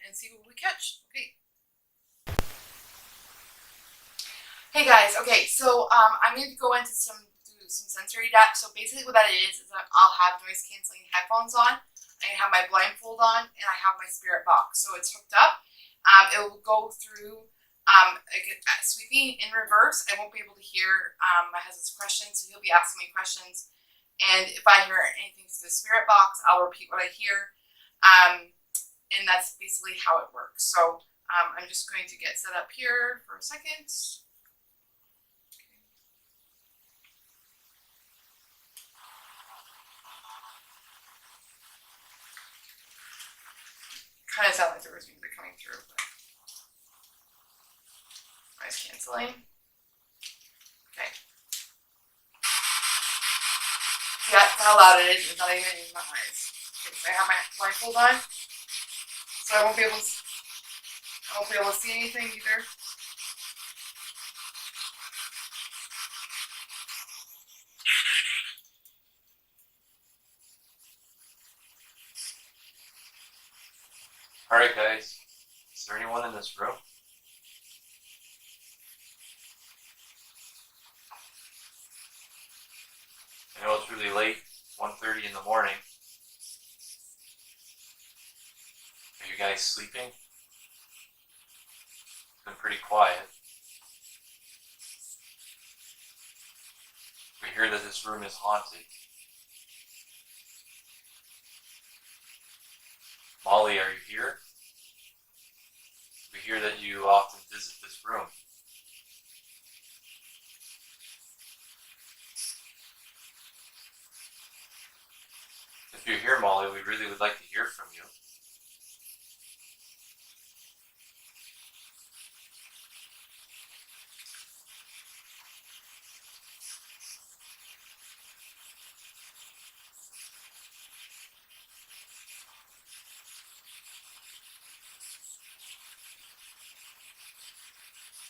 And see what we catch. Okay. Hey guys. Okay, so I'm gonna go into some sensory depth. So basically, what that is that I'll have noise canceling headphones on. I have my blindfold on, and I have my spirit box. So it's hooked up. It will go through. Sweeping in reverse. I won't be able to hear my husband's questions, so he'll be asking me questions. And if I hear anything through the spirit box, I'll repeat what I hear. And that's basically how it works. So I'm just going to get set up here for a second. Okay. Kind of sound like there was music coming through, but noise canceling. Okay. See how loud it is? It's not even in my eyes. Okay, so I have my blindfold on, so I won't be able to see anything either. Alright guys, is there anyone in this room? I know it's really late, 1:30 in the morning. Are you guys sleeping? It's been pretty quiet. We hear that this room is haunted. Molly, are you here? We hear that you often visit this room. If you're here, Molly, we really would like to hear from you.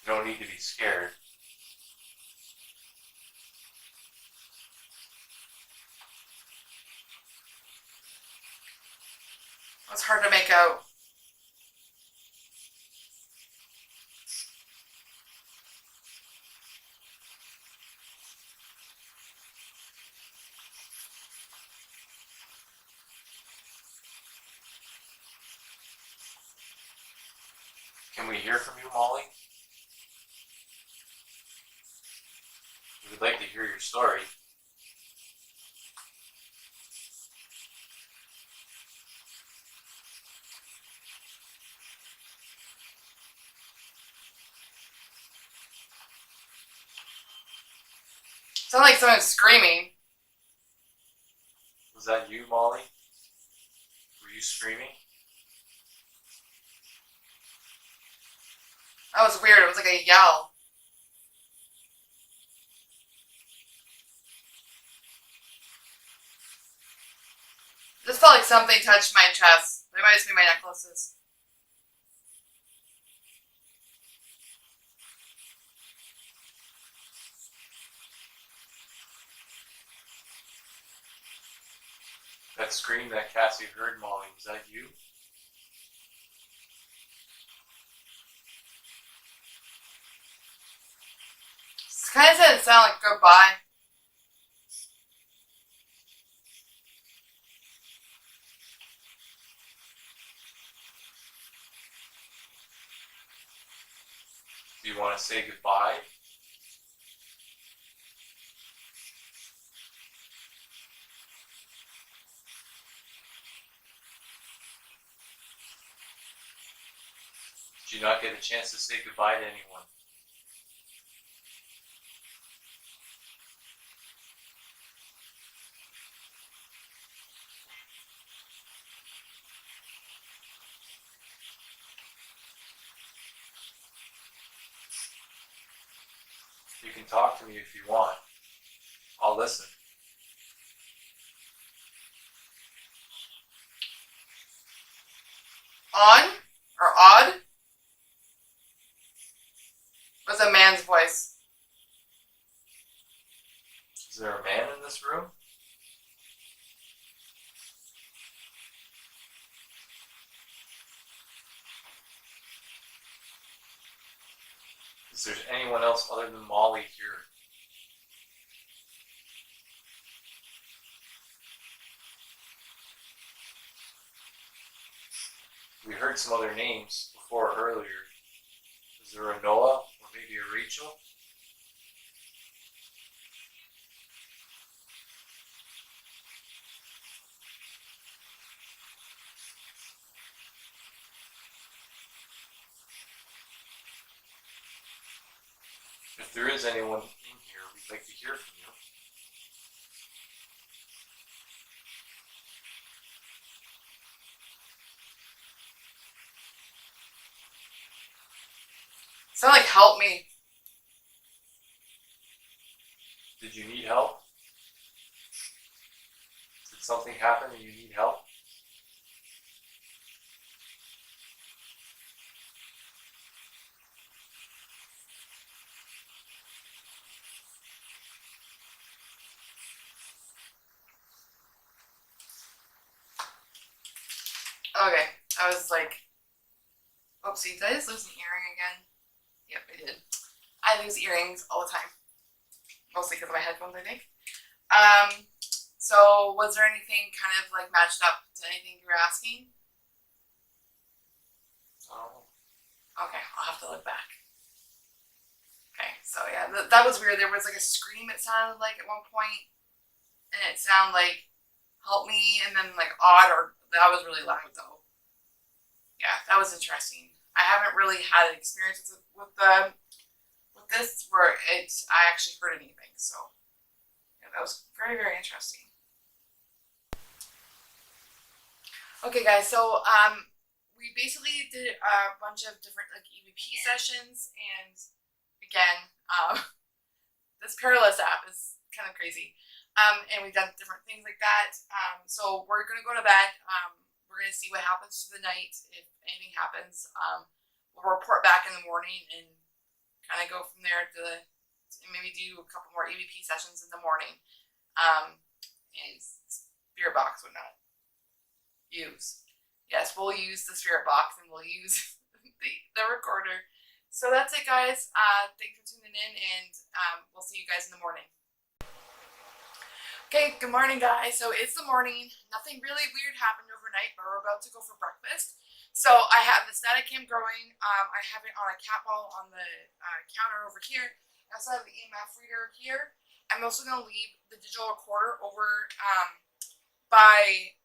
You don't need to be scared. It's hard to make out. Can we hear from you, Molly? We would like to hear your story. Sounds like someone's screaming. Was that you, Molly? Were you screaming? That was weird. It was like a yell. This felt like something touched my chest. It might just be my necklaces. That scream that Cassie heard, Molly, was that you? It kind of didn't sound like goodbye. Do you want to say goodbye? Did you not get a chance to say goodbye to anyone? You can talk to me if you want. I'll listen. On or odd was a man's voice. Is there a man in this room? Is there anyone else other than Molly here? We heard some other names before earlier. Is there a Noah or maybe a Rachel? If there is anyone in here, we'd like to hear from you. Sound like help me. Did you need help? Did something happen and you need help? Okay, I was like, oopsie, did I just lose an earring again? Yep, I did. I lose earrings all the time. Mostly because of my headphones, I think. So was there anything kind of like matched up to anything you were asking? Oh. Okay, I'll have to look back. Okay, so yeah, that was weird. There was like a scream, it sounded like at one point, and it sounded like help me, and then like odd, or that was really loud though. Yeah, that was interesting. I haven't really had an experience with this where I actually heard anything. So yeah, that was very, very interesting. Okay, guys. So we basically did a bunch of different like EVP sessions, and again, this Perilous app is kind of crazy. And we've done different things like that. So we're gonna go to bed. We're gonna see what happens to the night. If anything happens, we'll report back in the morning and kind of go from there to maybe do a couple more EVP sessions in the morning. And spirit box would not use. Yes, we'll use the spirit box and we'll use the recorder. So that's it, guys. Thanks for tuning in, and we'll see you guys in the morning. Okay, good morning, guys. So it's the morning. Nothing really weird happened overnight, but we're about to go for breakfast. So I have the static cam going. I have it on a cat ball on the counter over here. I also have the EMF reader here. I'm also going to leave the digital recorder over by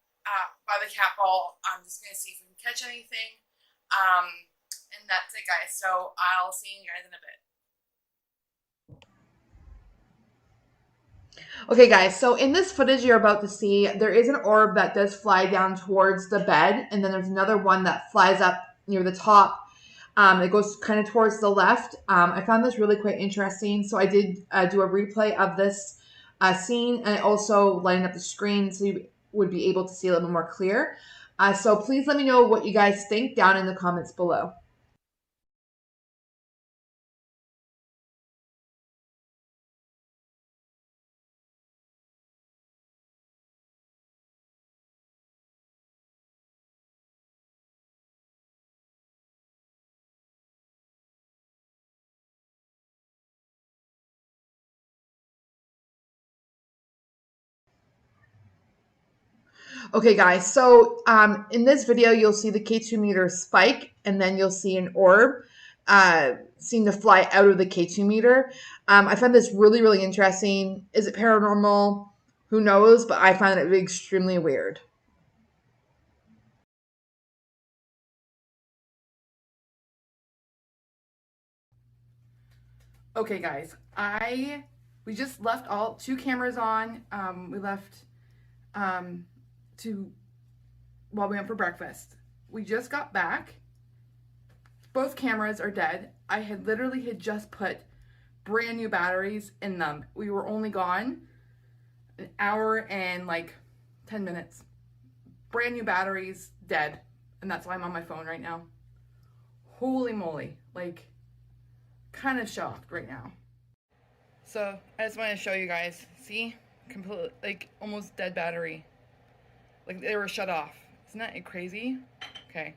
the cat ball. I'm just going to see if we can catch anything. And that's it, guys. So I'll see you guys in a bit. Okay, guys, so in this footage you're about to see, there is an orb that does fly down towards the bed, and then there's another one that flies up near the top. It goes kind of towards the left. I found this really quite interesting, so I did do a replay of this scene, and I also lined up the screen so you would be able to see a little more clear. So please let me know what you guys think down in the comments below. Okay, guys, so in this video, you'll see the K2 meter spike, and then you'll see an orb. seem to fly out of the K2 meter. I found this really, really interesting. Is it paranormal? Who knows? But I find it extremely weird. Okay, guys, we just left all 2 cameras on. We left to while we went for breakfast. We just got back. Both cameras are dead. I had just put brand new batteries in them. We were only gone an hour and like 10 minutes. Brand new batteries, dead. And that's why I'm on my phone right now. Holy moly. Like, kind of shocked right now. So, I just want to show you guys. See? Completely, like, almost dead battery. Like, they were shut off. Isn't that crazy? Okay.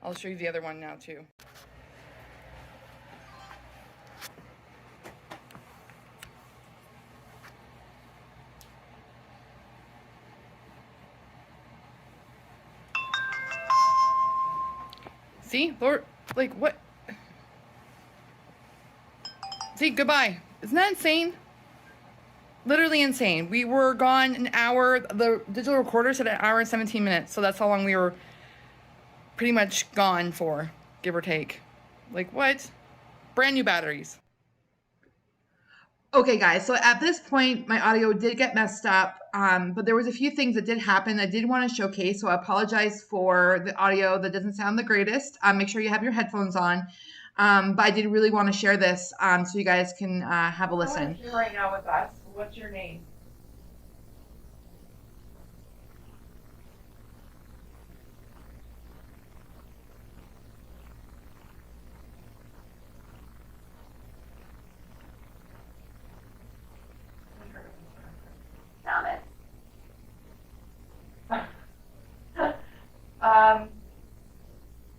I'll show you the other one now, too. See? Lord, like, what? See, goodbye. Isn't that insane? Literally insane. We were gone an hour. The digital recorder said an hour and 17 minutes. So that's how long we were pretty much gone for, give or take. Like, what? Brand new batteries. Okay, guys. So at this point, my audio did get messed up. But there was a few things that did happen I did want to showcase. So I apologize for the audio that doesn't sound the greatest. Make sure you have your headphones on. But I did really want to share this so you guys can have a listen. You're right now with us. What's your name? Thomas.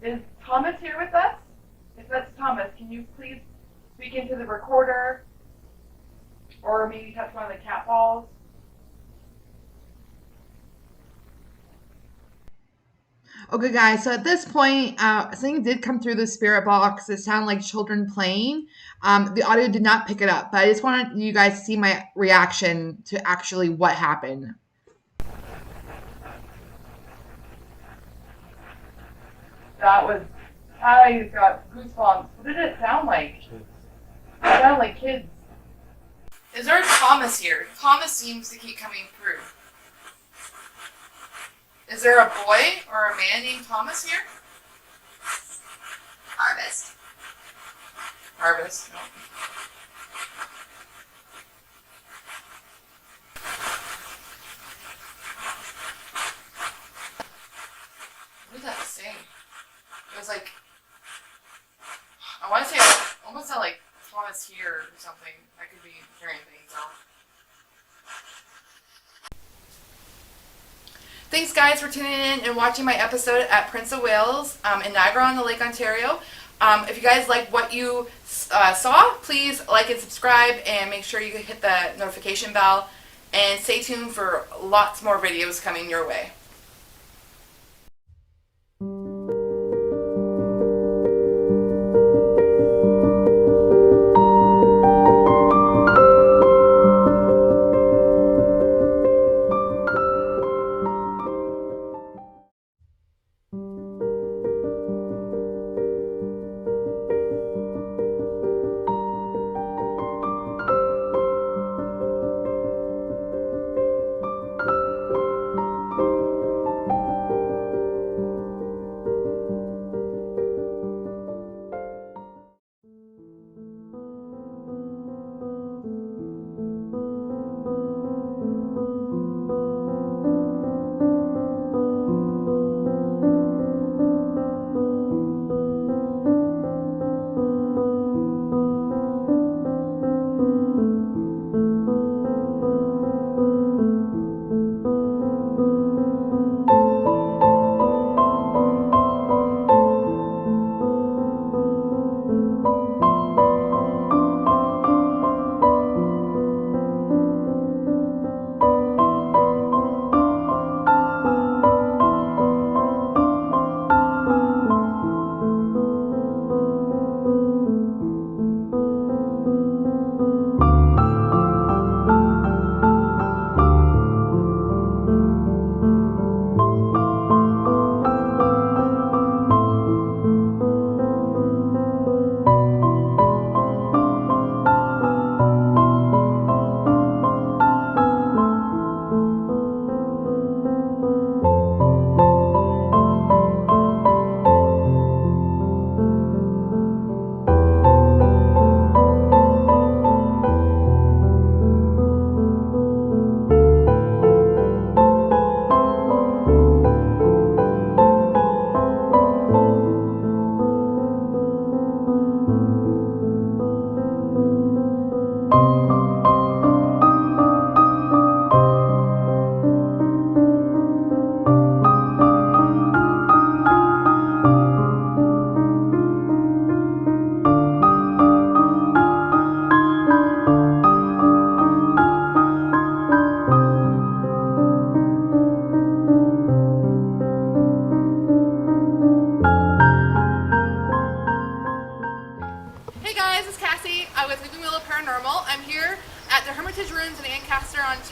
Is Thomas here with us? If that's Thomas, can you please speak into the recorder? Or maybe touch one of the cat balls? Okay, guys, so at this point, something did come through the spirit box. It sounded like children playing. The audio did not pick it up, but I just wanted you guys to see my reaction to actually what happened. I got goosebumps. What did it sound like? It sounded like kids. Is there a Thomas here? Thomas seems to keep coming through. Is there a boy or a man named Thomas here? Harvest. Harvest. No. What did that say? It was like, I want to say almost sound like Thomas here or something. I could be hearing things out. Thanks, guys, for tuning in and watching my episode at Prince of Wales in Niagara on the Lake, Ontario. If you guys like what you saw, please like and subscribe and make sure you hit the notification bell. And stay tuned for lots more videos coming your way.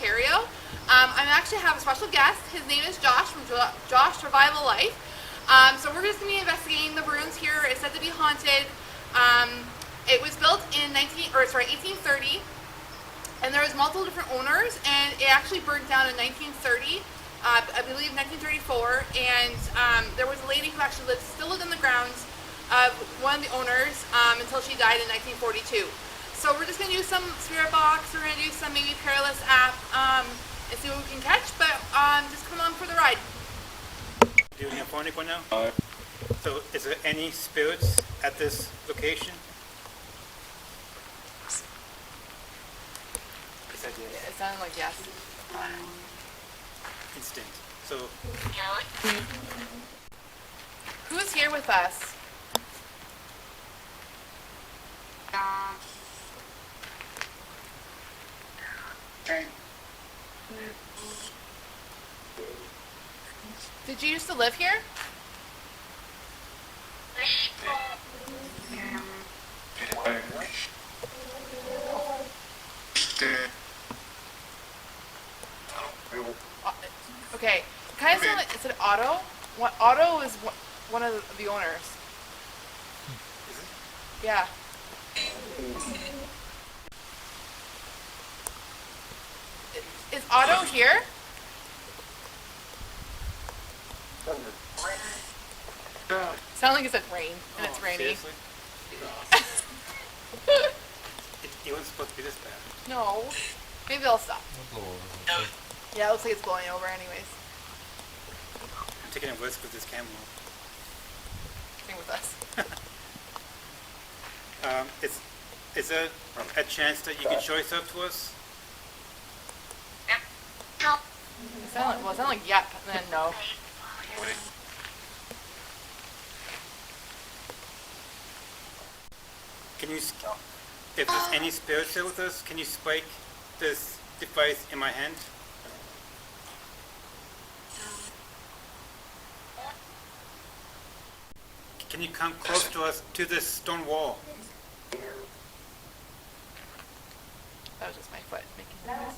Ontario. I actually have a special guest. His name is Josh from Josh Survival Life. So we're just going to be investigating the ruins here. It's said to be haunted. It was built in 1830, and there was multiple different owners, and it actually burned down in 1930. I believe 1934, and there was a lady who actually still lived in the grounds of one of the owners until she died in 1942. So we're just going to do some spirit box, we're going to do some maybe perilous app, and see what we can catch, but just come along for the ride. Doing a phonic one now? So is there any spirits at this location? He said yes. It sounded like yes. Instinct. So Who's here with us? Did you used to live here? Okay, kind of sound like, is it Otto? What, Otto is one of the owners. Yeah. Is Otto here? Sound like it said rain, and it's rainy. Seriously? It wasn't supposed to be this bad. No. Maybe they'll stop. Yeah, it looks like it's blowing over anyways. I'm taking a risk with this camera. Same with us. Is there a chance that you can show yourself to us? It sounded like yep, and then no. Can you, if there's any spirits here with us, can you spike this device in my hand? Can you come close to us, to this stone wall? That was just my foot making noise.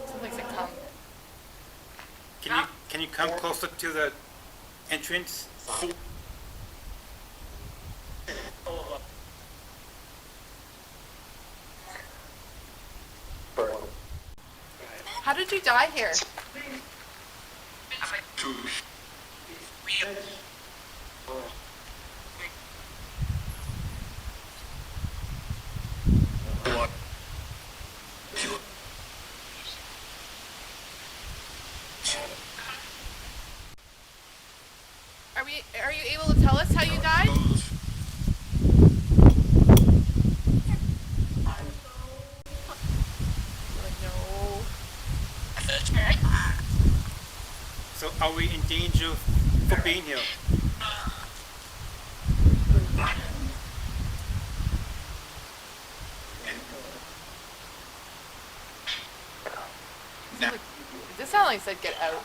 Something said come. Can you come closer to the entrance? How did you die here? Are you able to tell us how you died? No. So are we in danger for being here? This sounded like it said get out.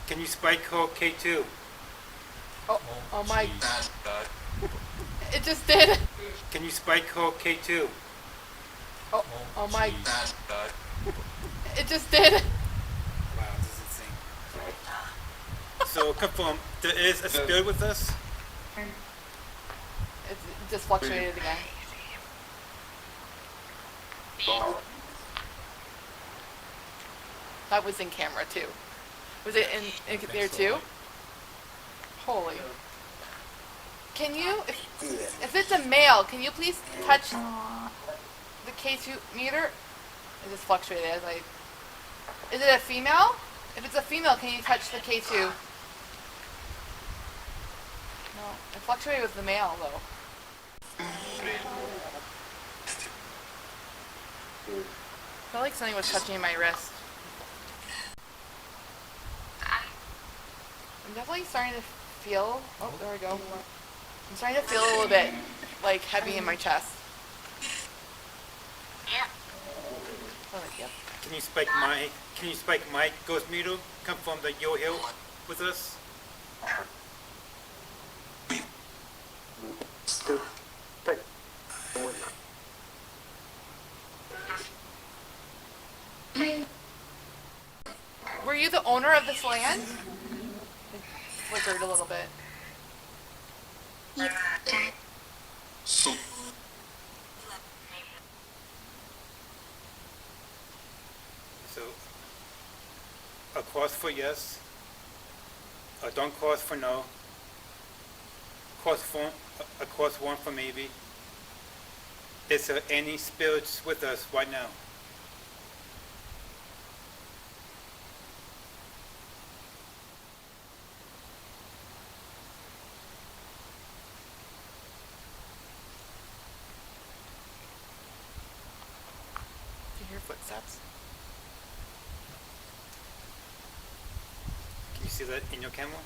Can you spike code K2? Oh my. It just did. Can you spike code K2? Oh my. It just did. Wow, this is insane. So confirm, there is a spirit with us? It just fluctuated again. That was in camera too. Was it in there too? Holy. Can you, if it's a male, can you please touch the K2 meter? It just fluctuated as I. Is it a female? If it's a female, can you touch the K2? No, it fluctuated with the male though. I felt like something was touching my wrist. I'm definitely starting to feel. Oh, there we go. I'm starting to feel a little bit like heavy in my chest. Yeah. Oh, like, yep. Can you spike my ghost meter? confirm that you're here with us? Were you the owner of this land? It flickered a little bit. So, a cross for yes, a don't cross for no, a cross one for maybe. Is there any spirits with us right now? Do you hear footsteps? Can you see that in your camera?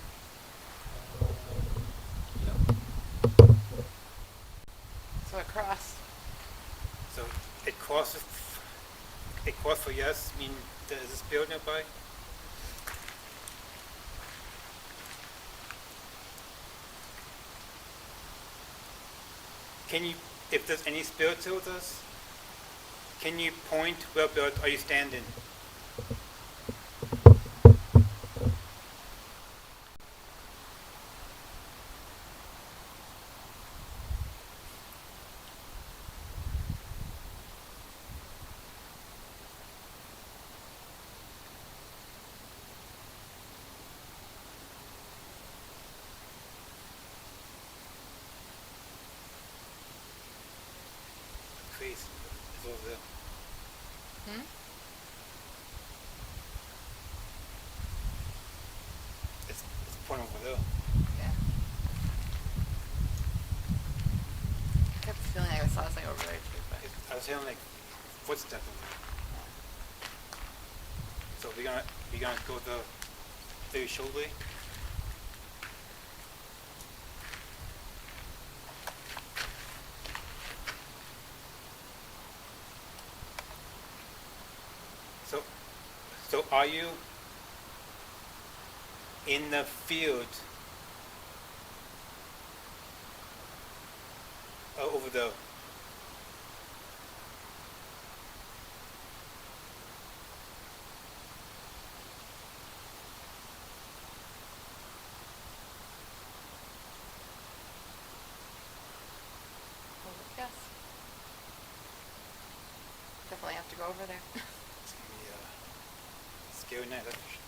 So it crossed. So it crosses. A cross for yes mean there is a spirit nearby. Can you, if there's any spirits here with us, can you point whereabouts are you standing? Crazy. It's over there. Hmm? It's pointing over there. Yeah. I kept feeling like I saw something over there too, but I was hearing like footsteps over there. So we're gonna go the very shortly. So are you in the field over there? yes. Definitely have to go over there. It's gonna be scary night, that's for sure.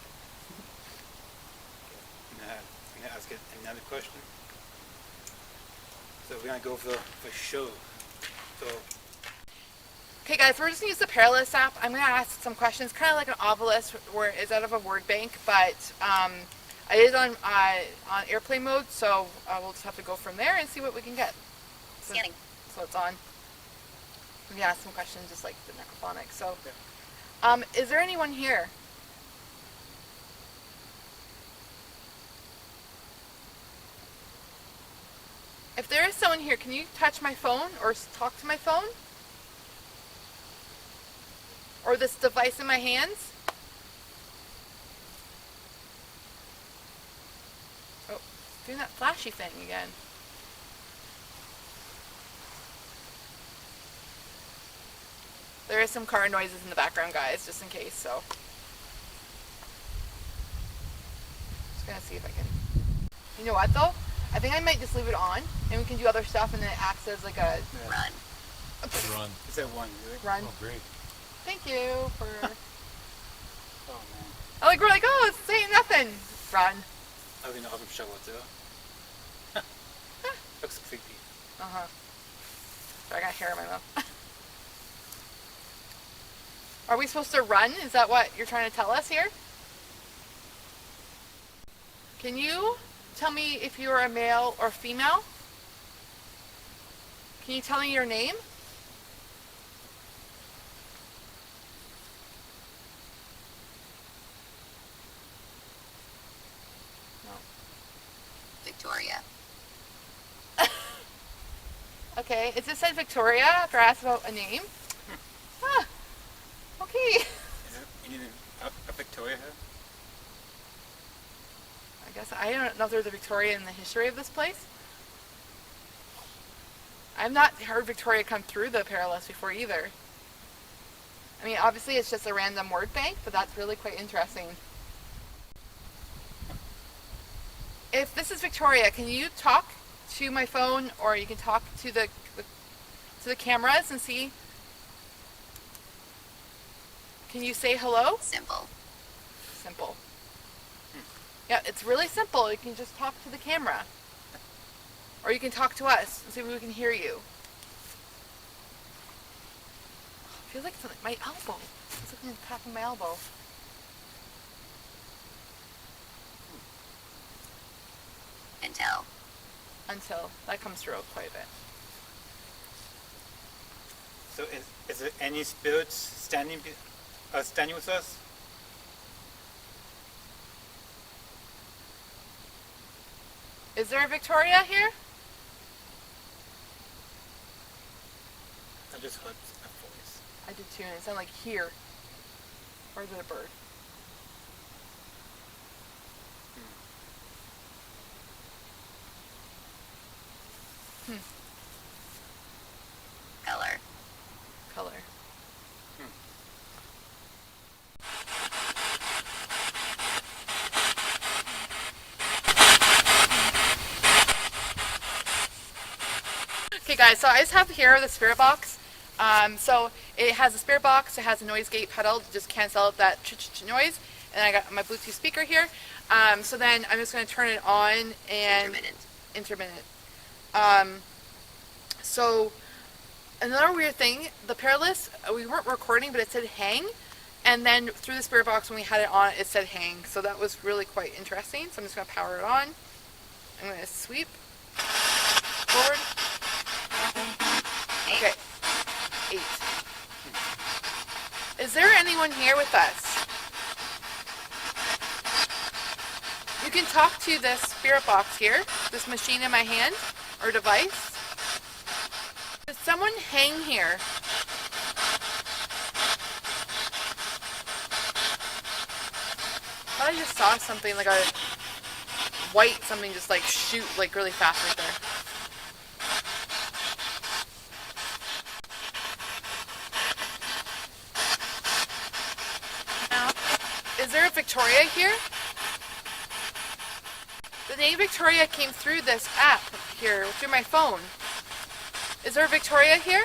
I'm gonna ask it another question. So we're gonna go for show. So Okay guys, we're just gonna use the Paralysis app. I'm gonna ask some questions, kind of like an obelisk where it's out of a word bank, but it is on airplane mode, so we'll just have to go from there and see what we can get. Scanning. So it's on. We can ask some questions just like the necrophonic. So, okay. Is there anyone here? If there is someone here, can you touch my phone or talk to my phone? Or this device in my hands? Oh, it's doing that flashy thing again. There is some car noises in the background, guys, just in case, so. Just gonna see if I can. You know what, though? I think I might just leave it on, and we can do other stuff, and then it acts as like a... Run. Run. Is that one, really? Run. Oh, great. Thank you for... Oh man. we're like, oh, it's saying nothing. Run. I think the oven shovel too. Looks creepy. Uh-huh. So I got hair in my mouth. Are we supposed to run? Is that what you're trying to tell us here? Can you tell me if you're a male or female? Can you tell me your name? No. Victoria. Okay, it just said Victoria after I asked about a name. Ah, okay. You need a Victoria here? guess I don't know if there's a Victoria in the history of this place. I've not heard Victoria come through the Perilous before either. I mean, obviously it's just a random word bank, but that's really quite interesting. If this is Victoria, can you talk to my phone, or you can talk to the cameras and see? Can you say hello? Simple. Simple. Yeah, it's really simple. You can just talk to the camera. Or you can talk to us and see if we can hear you. I feel like it's my elbow. It's like tapping my elbow. Until that comes through quite a bit. So is there any spirits standing with us? Is there a Victoria here? I just heard a voice. I did too, and it sounded like here. Or is it a bird? Color. Okay guys, so I just have here the spirit box. So it has a spirit box, it has a noise gate pedal to just cancel out that noise, and I got my Bluetooth speaker here. So then I'm just going to turn it on and... Intermittent. So another weird thing, the Perilous, we weren't recording, but it said hang, and then through the spirit box when we had it on, it said hang. So that was really quite interesting. So I'm just going to power it on. I'm going to sweep forward. Okay, 8. Is there anyone here with us? You can talk to this spirit box here, this machine in my hand, or device. Does someone hang here? I just saw something like a white something just like shoot like really fast right there. Now, is there a Victoria here? The name Victoria came through this app here, through my phone. Is there a Victoria here?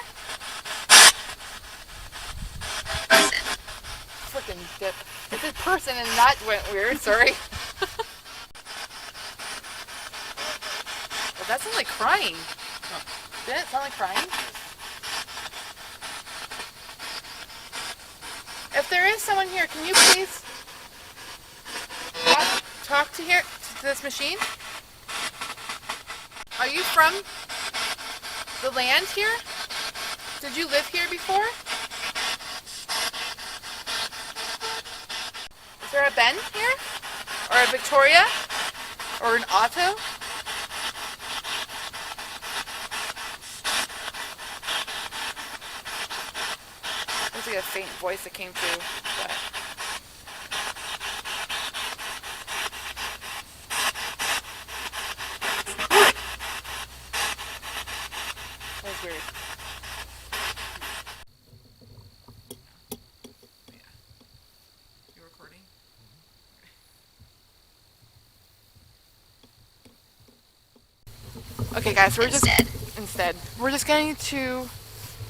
Frickin' dip. It said person and that went weird, sorry. Well, that sounded like crying. Didn't it sound like crying? If there is someone here, can you please talk to this machine? Are you from the land here? Did you live here before? Is there a Ben here? Or a Victoria? Or an Otto? There's like a faint voice that came through. But... that was weird. You recording? Okay guys, so we're we're just going to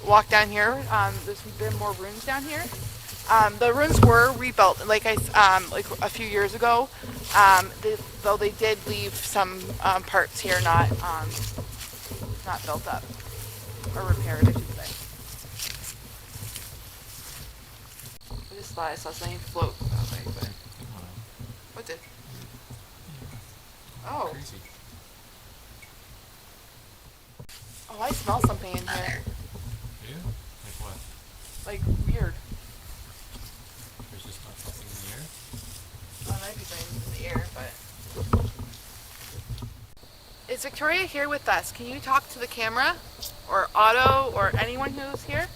walk down here. There's been more rooms down here. The rooms were rebuilt like like a few years ago. Though they did leave some parts here not built up or repaired, I should say. I just thought I saw something float that way, but what did? Oh. Crazy. Oh, I smell something in here. Yeah? Like what? Like weird. There's just not something in the air? Oh, might be things in the air, but. Is Victoria here with us? Can you talk to the camera? Or Otto, or anyone who's here?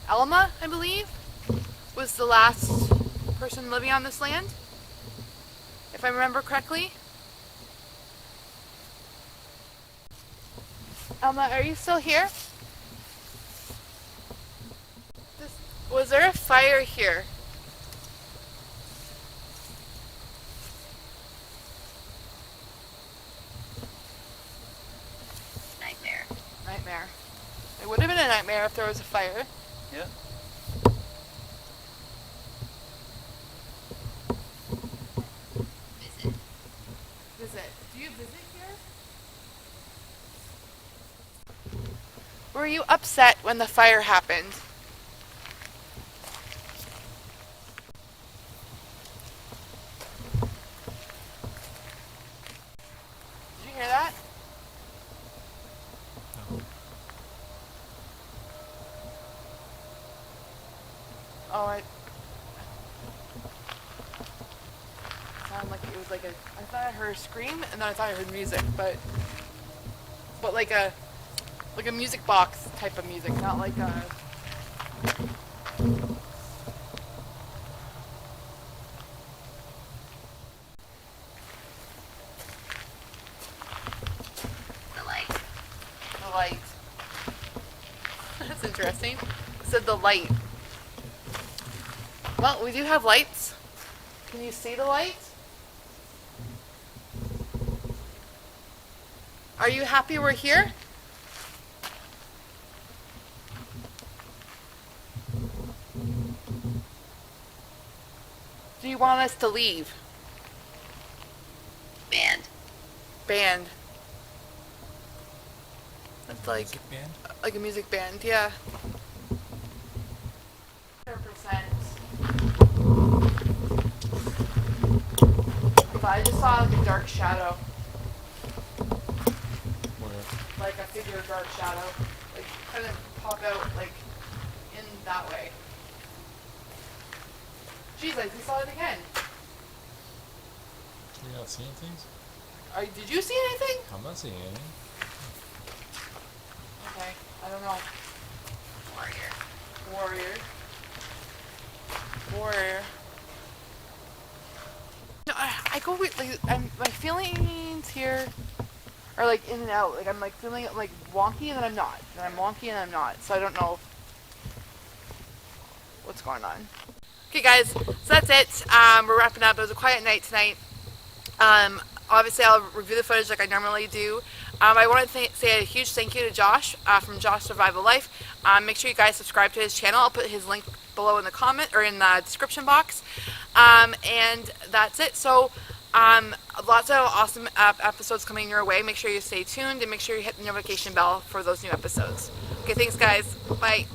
Elma, I believe, was the last person living on this land, if I remember correctly. Elma, are you still here? Was there a fire here? Nightmare. Nightmare. It would have been a nightmare if there was a fire. Yeah. Visit. Visit. Do you visit here? Were you upset when the fire happened? Did you hear that? Oh, I sounded like it was like a. I thought I heard a scream, and then I thought I heard music, but like a music box type of music, not like a. The light. The light. That's interesting. It said the light. Well, we do have lights. Can you see the light? Are you happy we're here? Do you want us to leave? Band. Band. That's like Music band? like a music band, yeah. 100%. But I just saw like a dark shadow, Where? like a figure, dark shadow, like kind of pop out like in that way. Jeez, like we saw it again. You're not seeing things? Did you see anything? I'm not seeing anything. Okay, I don't know. Warrior. Warrior. No, I go with like my feelings here are like in and out. Like I'm like feeling like wonky and then I'm not, and I'm wonky and I'm not. So I don't know what's going on. Okay, guys, so that's it. We're wrapping up. It was a quiet night tonight. Obviously, I'll review the footage like I normally do. I want to say a huge thank you to Josh from Josh Survival Life. Make sure you guys subscribe to his channel. I'll put his link below in the comment or in the description box. And that's it. So lots of awesome episodes coming your way. Make sure you stay tuned and make sure you hit the notification bell for those new episodes. Okay, thanks guys. Bye.